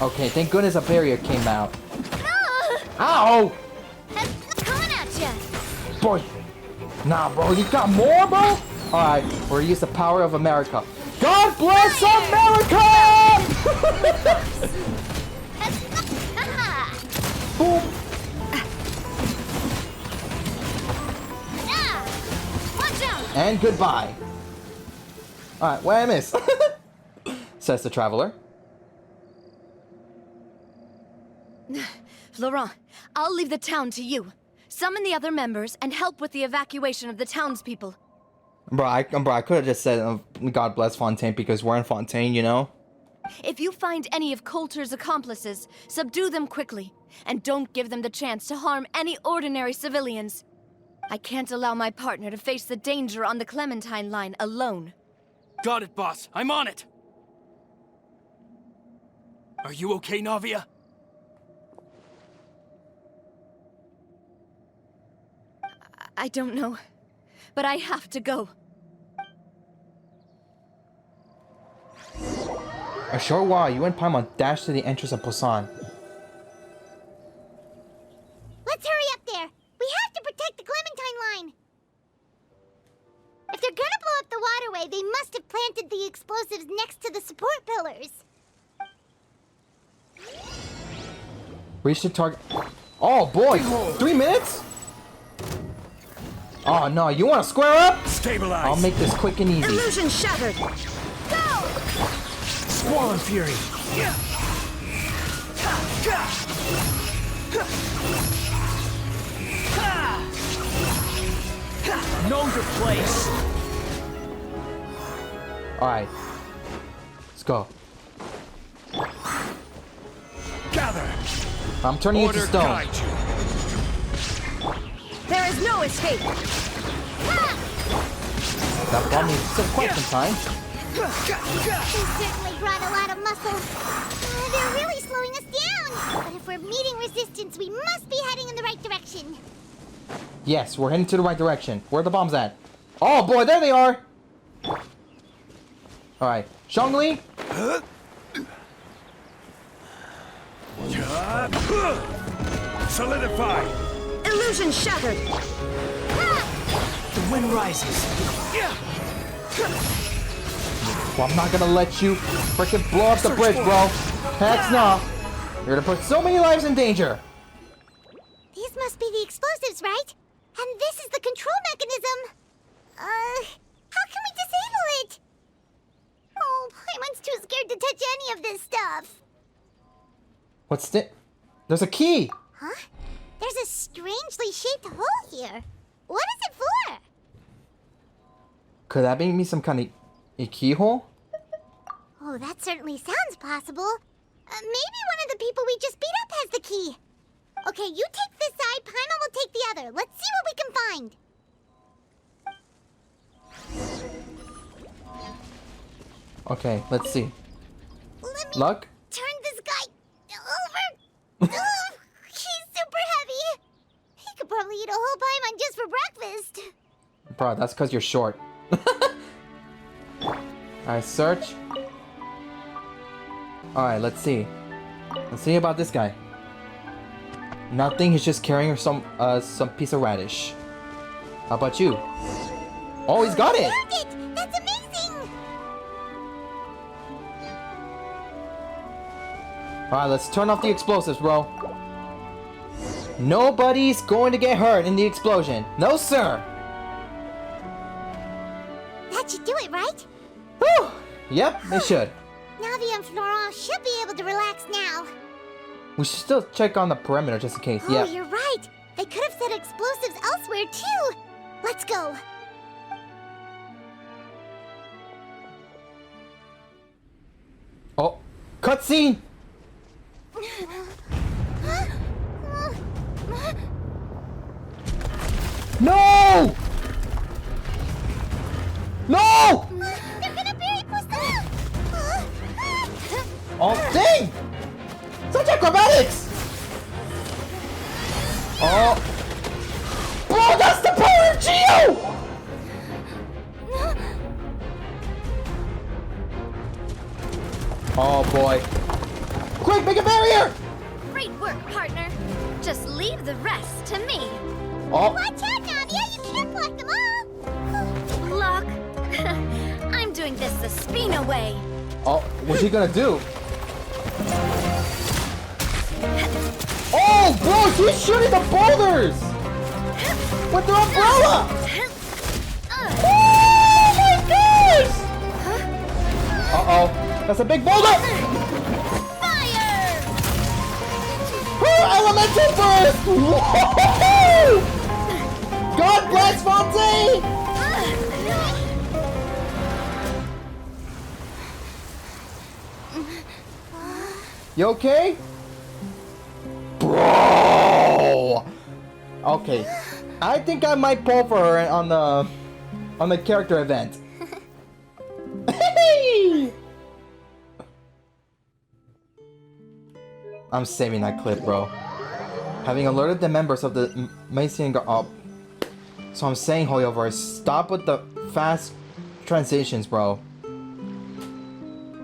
S1: Okay, thank goodness a barrier came out.
S3: Ah!
S1: Ow!
S3: Coming at ya!
S1: Boy. Nah, bro, you got more, bro? Alright, we're gonna use the power of America. God bless America! Boom.
S3: Watch out!
S1: And goodbye. Alright, where I miss? Says the traveler.
S2: Laurent, I'll leave the town to you. Summon the other members and help with the evacuation of the townspeople.
S1: Bro, I could have just said God bless Fontaine because we're in Fontaine, you know?
S2: If you find any of Coulter's accomplices, subdue them quickly. And don't give them the chance to harm any ordinary civilians. I can't allow my partner to face the danger on the Clementine line alone.
S5: Got it, boss. I'm on it. Are you okay, Navia?
S2: I don't know, but I have to go.
S1: A short while, you and Paimon dash to the entrance of Poisson.
S3: Let's hurry up there! We have to protect the Clementine line! If they're gonna blow up the waterway, they must have planted the explosives next to the support pillars.
S1: Reach the target. Oh boy, 3 minutes? Oh no, you want to square up?
S7: Stabilize.
S1: I'll make this quick and easy.
S8: Illusion shattered!
S5: Swollen Fury. Know your place.
S1: Alright. Let's go.
S9: Father!
S1: I'm turning you to
S9: Order
S1: stone.
S9: guide you.
S4: There is no escape!
S1: That bought me some question time.
S3: They certainly brought a lot of muscle. They're really slowing us down. But if we're meeting resistance, we must be heading in the right direction.
S1: Yes, we're heading to the right direction. Where are the bombs at? Oh boy, there they are! Alright, Zhongli.
S9: Solidify!
S4: Illusion shattered!
S9: The wind rises.
S1: Well, I'm not gonna let you freaking blow up the bridge, bro. Heck no. You're gonna put so many lives in danger.
S3: These must be the explosives, right? And this is the control mechanism. How can we disable it? Oh, Paimon's too scared to touch any of this stuff.
S1: What's this? There's a key.
S3: Huh? There's a strangely shaped hole here. What is it for?
S1: Could that be me some kind of a keyhole?
S3: Oh, that certainly sounds possible. Maybe one of the people we just beat up has the key. Okay, you take this side, Paimon will take the other. Let's see what we can find.
S1: Okay, let's see.
S3: Let me
S1: Luck?
S3: turn this guy over. Ugh, he's super heavy. He could probably eat a whole Paimon just for breakfast.
S1: Bro, that's because you're short. Alright, search. Alright, let's see. Let's see about this guy. Nothing, he's just carrying some piece of radish. How about you? Oh, he's got it!
S3: Found it! That's amazing!
S1: Alright, let's turn off the explosives, bro. Nobody's going to get hurt in the explosion. No, sir!
S3: That should do it, right?
S1: Whew! Yep, it should.
S3: Navia and Florent should be able to relax now.
S1: We should still check on the perimeter just in case.
S3: Oh,
S1: Yep.
S3: you're right. They could have set explosives elsewhere, too. Let's go.
S1: Oh, cutscene! No! No!
S3: They're gonna bury Poisson!
S1: Oh, dang! Such acrobatics! Oh. Bro, that's the power of Geo! Oh boy. Quick, make a barrier!
S2: Great work, partner. Just leave the rest to me.
S1: Oh,
S3: Watch out, Navia! You can't block them all!
S2: Block. I'm doing this the Spina way.
S1: oh, what's he gonna do? Oh, bro, she's shooting the boulders! With the umbrella! Oh my gosh! Uh-oh, that's a big boulder!
S2: Fire!
S1: Elemental burst! Whoa! God bless Fontaine! You okay? Bro! Okay. I think I might pull for her on the character event. Hey! I'm saving that clip, bro. Having alerted the members of the Mason up. So I'm saying, hoyoverse, stop with the fast transitions, bro.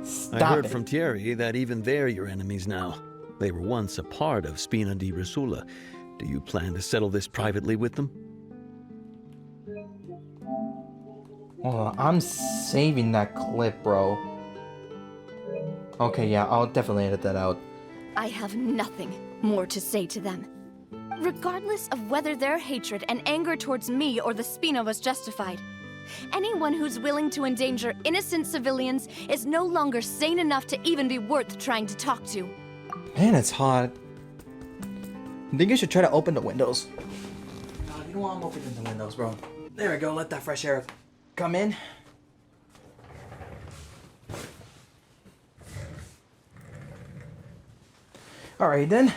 S1: Stop
S10: I heard
S1: it.
S10: from Thierry that even they're your enemies now. They were once a part of Spina di Rosula. Do you plan to settle this privately with them?
S1: Oh, I'm saving that clip, bro. Okay, yeah, I'll definitely edit that out.
S2: I have nothing more to say to them. Regardless of whether their hatred and anger towards me or the Spina was justified, anyone who's willing to endanger innocent civilians is no longer sane enough to even be worth trying to talk to.
S1: Man, it's hot. I think you should try to open the windows. You know what? I'm opening the windows, bro. There we go. Let that fresh air come in. Alright then.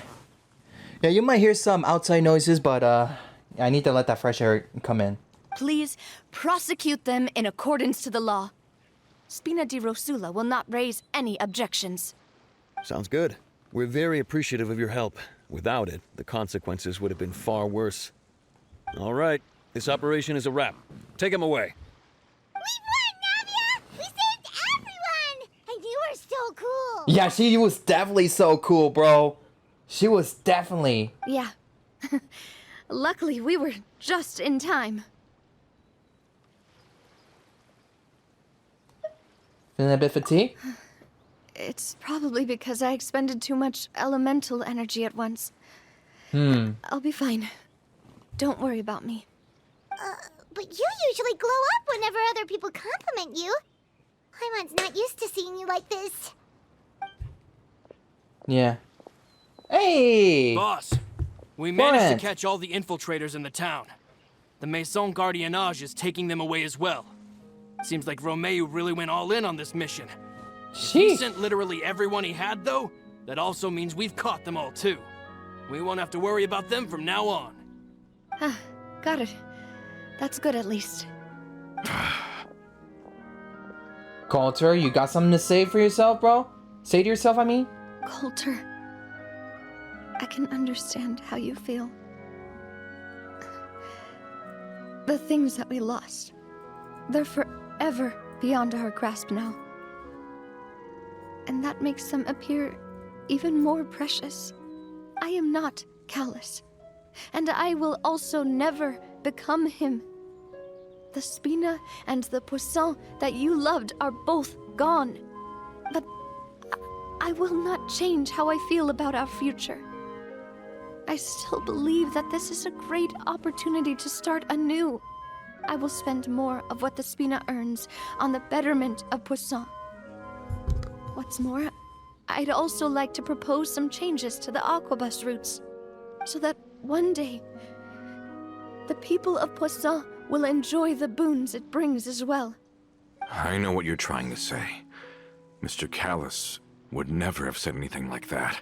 S1: Yeah, you might hear some outside noises, but I need to let that fresh air come in.
S4: Please prosecute them in accordance to the law. Spina di Rosula will not raise any objections.
S10: Sounds good. We're very appreciative of your help. Without it, the consequences would have been far worse. All right, this operation is a wrap. Take him away.
S3: We won, Navia! We saved everyone! And you were so cool!
S1: Yeah, she was definitely so cool, bro. She was definitely...
S4: Yeah. Luckily, we were just in time.
S1: Feeling a bit fatigued?
S4: It's probably because I expended too much elemental energy at once. I'll be fine. Don't worry about me.
S3: But you usually glow up whenever other people compliment you. Paimon's not used to seeing you like this.
S1: Yeah. Hey!
S5: Boss, we managed
S1: Bryan.
S5: to catch all the infiltrators in the town. The Maison Gardiennage is taking them away as well. Seems like Romeo really went all in on this mission. He
S1: Sheesh.
S5: sent literally everyone he had, though. That also means we've caught them all, too. We won't have to worry about them from now on.
S4: Got it. That's good at least.
S1: Coulter, you got something to say for yourself, bro? Say to yourself, I mean?
S4: Coulter, I can understand how you feel. The things that we lost, they're forever beyond our grasp now. And that makes them appear even more precious. I am not callous, and I will also never become him. The Spina and the Poisson that you loved are both gone, but I will not change how I feel about our future. I still believe that this is a great opportunity to start anew. I will spend more of what the Spina earns on the betterment of Poisson. What's more, I'd also like to propose some changes to the Aquabus routes, so that one day, the people of Poisson will enjoy the boons it brings as well.
S7: I know what you're trying to say. Mr. Callus would never have said anything like that.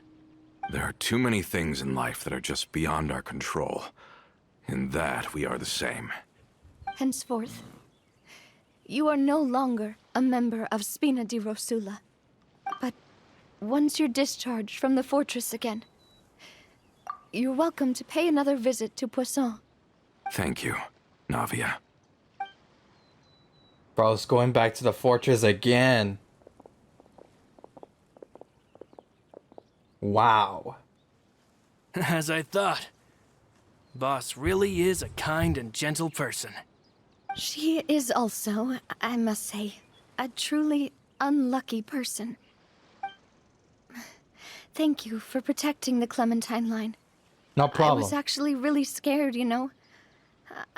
S7: There are too many things in life that are just beyond our control. In that, we are the same.
S4: Henceforth, you are no longer a member of Spina di Rosula. But once you're discharged from the fortress again, you're welcome to pay another visit to Poisson.
S7: Thank you, Navia.
S1: Bro's going back to the fortress again. Wow.
S5: As I thought. Boss really is a kind and gentle person.
S4: She is also, I must say, a truly unlucky person. Thank you for protecting the Clementine line.
S1: No problem.
S4: I was actually really scared, you know.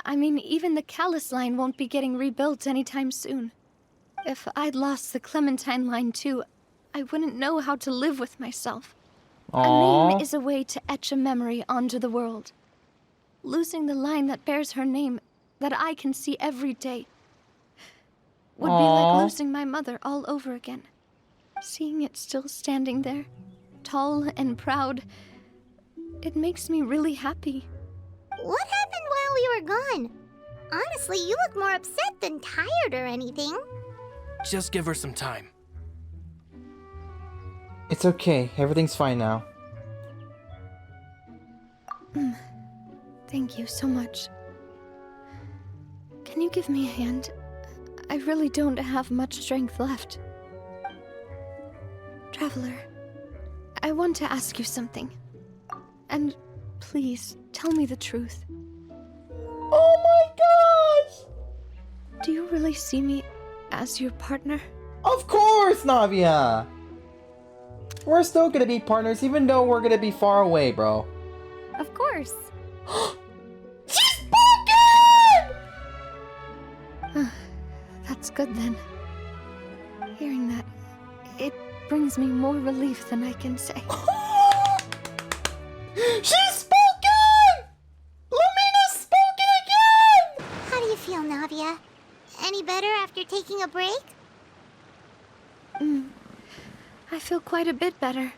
S4: I mean, even the Callus line won't be getting rebuilt anytime soon. If I'd lost the Clementine line too, I wouldn't know how to live with myself. A
S1: Aww.
S4: name is a way to etch a memory onto the world. Losing the line that bears her name, that I can see every day, would be
S1: Aww.
S4: like losing my mother all over again. Seeing it still standing there, tall and proud, it makes me really happy.
S3: What happened while we were gone? Honestly, you look more upset than tired or anything.
S5: Just give her some time.
S1: It's okay. Everything's fine now.
S4: Thank you so much. Can you give me a hand? I really don't have much strength left. Traveler, I want to ask you something. And please, tell me the truth.
S1: Oh my gosh!
S4: Do you really see me as your partner?
S1: Of course, Navia! We're still gonna be partners even though we're gonna be far away, bro.
S4: Of course.
S1: She's spoken!
S4: That's good then. Hearing that, it brings me more relief than I can say.
S1: She's spoken! Lumina's spoken again!
S3: How do you feel, Navia? Any better after taking a break?
S4: I feel quite a bit better.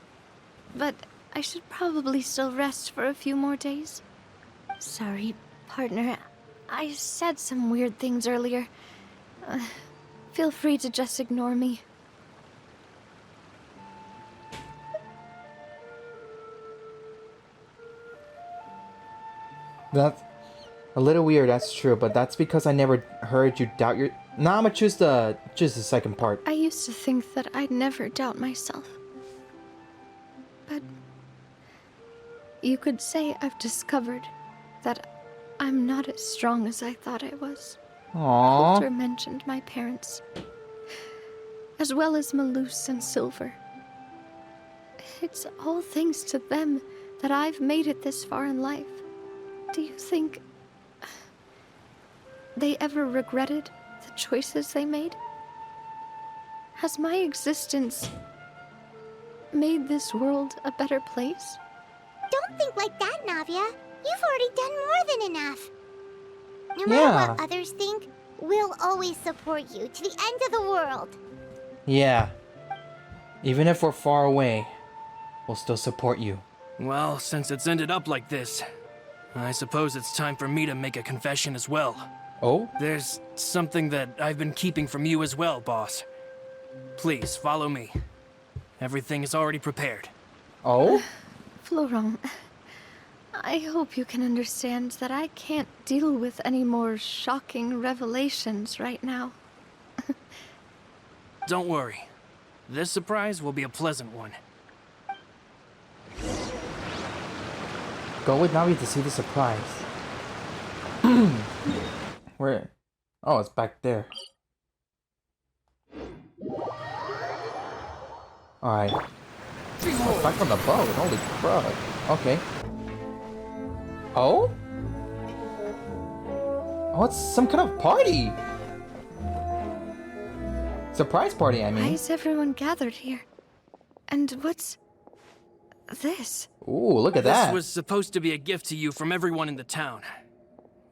S4: But I should probably still rest for a few more days. Sorry, partner. I said some weird things earlier. Feel free to just ignore me.
S1: That's a little weird, that's true, but that's because I never heard you doubt your... No, I'm gonna choose the second part.
S4: I used to think that I'd never doubt myself. But you could say I've discovered that I'm not as strong as I thought I was.
S1: Aww.
S4: Coulter mentioned my parents, as well as Malus and Silver. It's all thanks to them that I've made it this far in life. Do you think they ever regretted the choices they made? Has my existence made this world a better place?
S3: Don't think like that, Navia. You've already done more than enough. No matter what others think, we'll always support you to the end of the world.
S1: Yeah. Even if we're far away, we'll still support you.
S5: Well, since it's ended up like this, I suppose it's time for me to make a confession as well.
S1: Oh?
S5: There's something that I've been keeping from you as well, boss. Please, follow me. Everything is already prepared.
S1: Oh?
S4: Florent, I hope you can understand that I can't deal with any more shocking revelations right now.
S5: Don't worry. This surprise will be a pleasant one.
S1: Go with Navia to see the surprise. Where? Oh, it's back there. Alright. Oh, it's back on the boat. Holy crap. Okay. Oh? Oh, it's some kind of party. Surprise party, I
S4: Why
S1: mean.
S4: is everyone gathered here? And what's this?
S1: Ooh, look at that.
S5: This was supposed to be a gift to you from everyone in the town.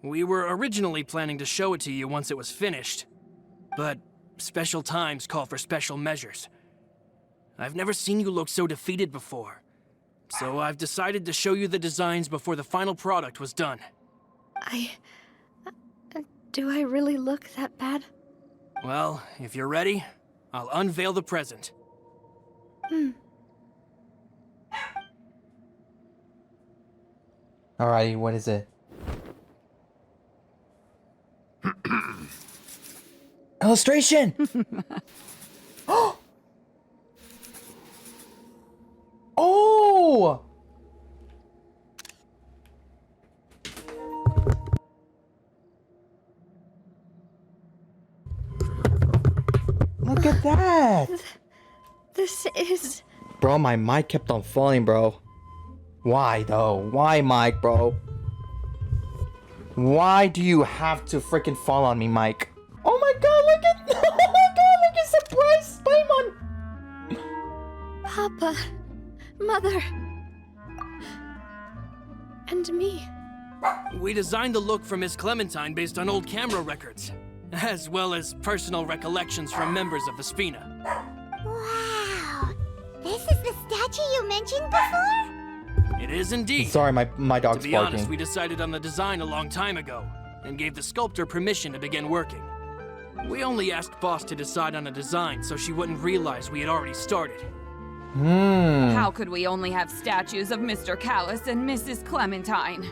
S5: We were originally planning to show it to you once it was finished, but special times call for special measures. I've never seen you look so defeated before, so I've decided to show you the designs before the final product was done.
S4: Do I really look that bad?
S5: Well, if you're ready, I'll unveil the present.
S1: Alrighty, what is it? Illustration! Oh! Look at that!
S4: This is...
S1: Bro, my mic kept on falling, bro. Why, though? Why, Mike, bro? Why do you have to freaking fall on me, Mike? Oh my god, look at... Oh my god, look at surprise Paimon!
S4: Papa, Mother, and me.
S5: We designed the look for Miss Clementine based on old camera records, as well as personal recollections from members of the Spina.
S3: Wow. This is the statue you mentioned before?
S5: It is indeed.
S1: Sorry, my dog's
S5: To be
S1: barking.
S5: honest, we decided on the design a long time ago, and gave the sculptor permission to begin working. We only asked Boss to decide on a design so she wouldn't realize we had already started.
S11: How could we only have statues of Mr. Callus and Mrs. Clementine?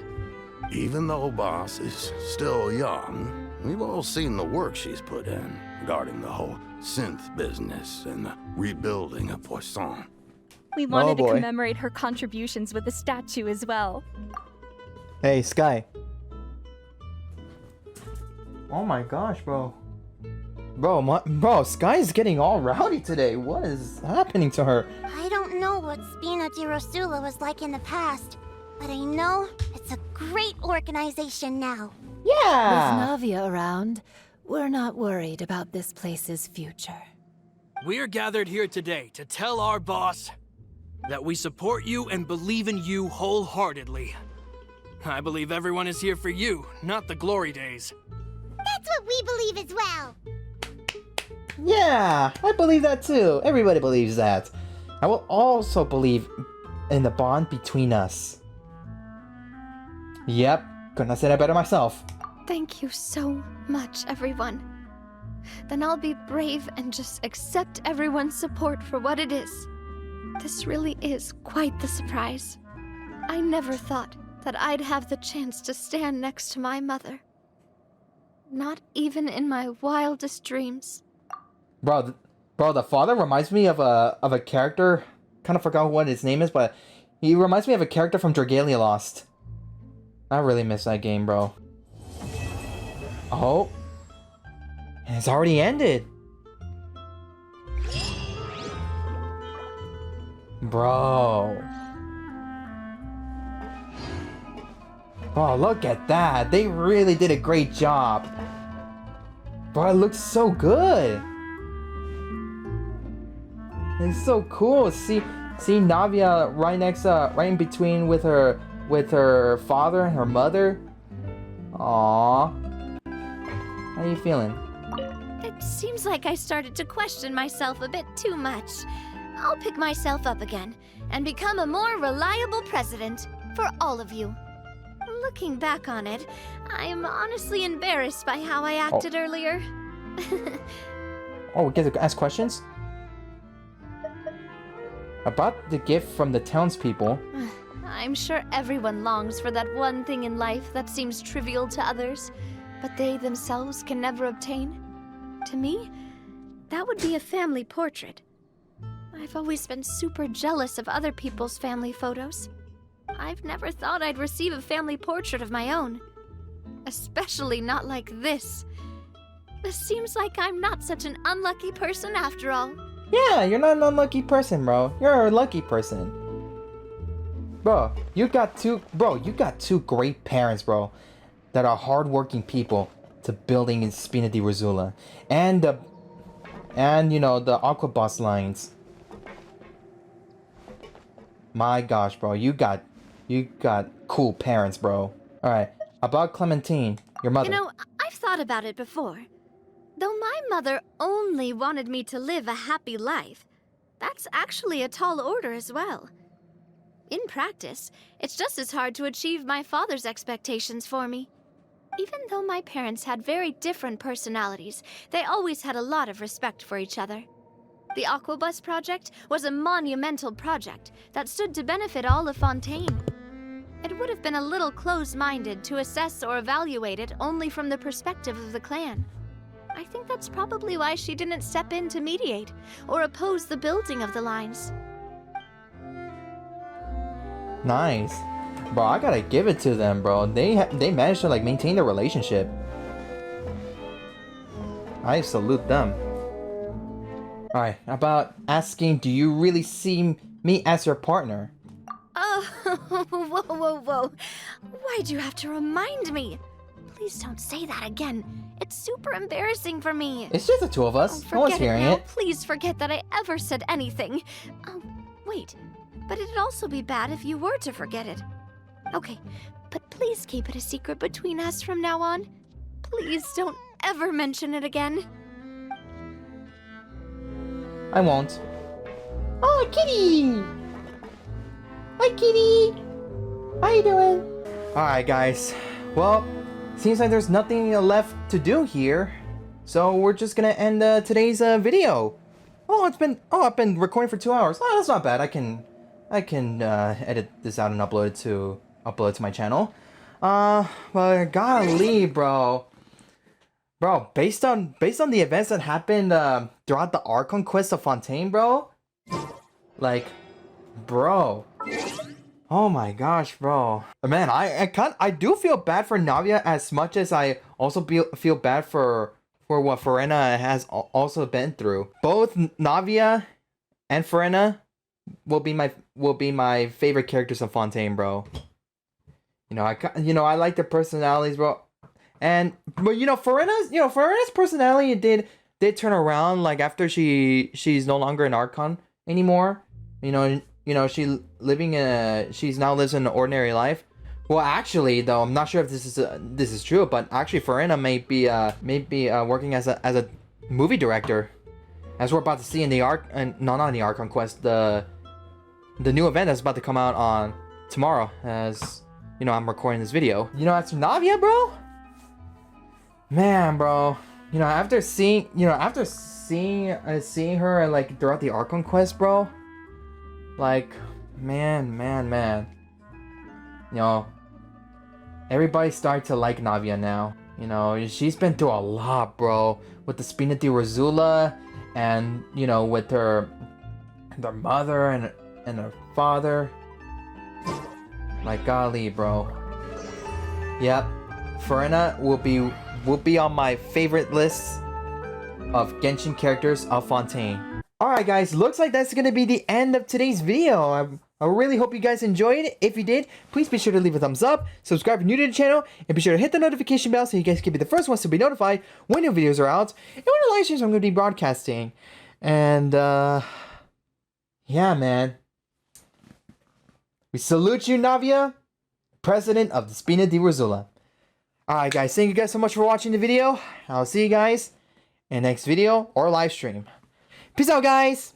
S12: Even though Boss is still young, we've all seen the work she's put in regarding the whole synth business and the rebuilding of Poisson.
S13: We wanted to
S1: boy.
S13: commemorate her contributions with a statue as well.
S1: Hey, Sky. Oh my gosh, bro. Bro, Sky's getting all rowdy today. What is happening to her?
S3: I don't know what Spina di Rosula was like in the past, but I know it's a great organization now.
S1: Yeah!
S8: With Navia around, we're not worried about this place's future.
S5: We're gathered here today to tell our boss that we support you and believe in you wholeheartedly. I believe everyone is here for you, not the glory days.
S3: That's what we believe as well.
S1: Yeah, I believe that too. Everybody believes that. I will also believe and the bond between us. Yep, couldn't have said it better myself.
S4: Thank you so much, everyone. Then I'll be brave and just accept everyone's support for what it is. This really is quite the surprise. I never thought that I'd have the chance to stand next to my mother. Not even in my wildest dreams.
S1: Bro, the father reminds me of a character. Kind of forgot what his name is, but he reminds me of a character from Dragalia Lost. I really miss that game, bro. Oh. And it's already ended. Bro. Bro, look at that. They really did a great job. Bro, it looks so good. It's so cool. See Navia right next, right in between with her father and her mother. Aww. How are you feeling?
S2: It seems like I started to question myself a bit too much. I'll pick myself up again and become a more reliable president for all of you. Looking back on it, I'm honestly embarrassed by how I acted earlier.
S1: Oh, we get to ask questions? About the gift from the townspeople.
S2: I'm sure everyone longs for that one thing in life that seems trivial to others, but they themselves can never obtain. To me, that would be a family portrait. I've always been super jealous of other people's family photos. I've never thought I'd receive a family portrait of my own. Especially not like this. It seems like I'm not such an unlucky person after all.
S1: Yeah, you're not an unlucky person, bro. You're a lucky person. Bro, you got two great parents, bro, that are hardworking people to building in Spina di Rosula. And you know, the Aqua Boss lines. My gosh, bro, you got cool parents, bro. Alright, about Clementine, your mother.
S2: You know, I've thought about it before. Though my mother only wanted me to live a happy life, that's actually a tall order as well. In practice, it's just as hard to achieve my father's expectations for me. Even though my parents had very different personalities, they always had a lot of respect for each other. The Aquabus project was a monumental project that stood to benefit all of Fontaine. It would have been a little close-minded to assess or evaluate it only from the perspective of the clan. I think that's probably why she didn't step in to mediate or oppose the building of the lines.
S1: Nice. Bro, I gotta give it to them, bro. They managed to like maintain their relationship. I salute them. Alright, about asking, do you really see me as your partner?
S2: Oh, whoa. Why'd you have to remind me? Please don't say that again. It's super embarrassing for me.
S1: It's just the two of us. No one's hearing it.
S2: Please forget that I ever said anything. Oh, wait. But it'd also be bad if you were to forget it. Okay, but please keep it a secret between us from now on. Please don't ever mention it again.
S1: I won't. Oh, kitty! Hi, kitty! How you doing? Alright, guys. Well, seems like there's nothing left to do here. So we're just gonna end today's video. Oh, I've been recording for 2 hours. Oh, that's not bad. I can edit this out and upload it to my channel. But I gotta leave, bro. Bro, based on the events that happened throughout the Archon Quests of Fontaine, bro. Like, bro. Oh my gosh, bro. Man, I do feel bad for Navia as much as I also feel bad for what Furena has also been through. Both Navia and Furena will be my favorite characters of Fontaine, bro. You know, I like their personalities, bro. But you know, Ferena's personality did turn around like after she's no longer an Archon anymore. You know, she's now lives an ordinary life. Well, actually, though, I'm not sure if this is true, but actually, Furena may be working as a movie director, as we're about to see in the not in the Archon Quest, the new event that's about to come out on tomorrow, as you know, I'm recording this video. You know, as for Navia, bro, man, bro, you know, after seeing her like throughout the Archon Quest, bro, like, man, you know, everybody's starting to like Navia now. You know, she's been through a lot, bro, with the Spina di Rosula, and you know, with her mother and her father. Like, golly, bro. Yep, Furina will be on my favorite list of Genshin characters of Fontaine. Alright guys, looks like that's gonna be the end of today's video. I really hope you guys enjoyed it. If you did, please be sure to leave a thumbs up, subscribe if you're new to the channel, and be sure to hit the notification bell so you guys can be the first ones to be notified when new videos are out and when the live streams I'm going to be broadcasting. And, yeah, man. We salute you, Navia, president of the Spina di Rosula. Alright guys, thank you guys so much for watching the video. I'll see you guys in the next video or live stream. Peace out, guys!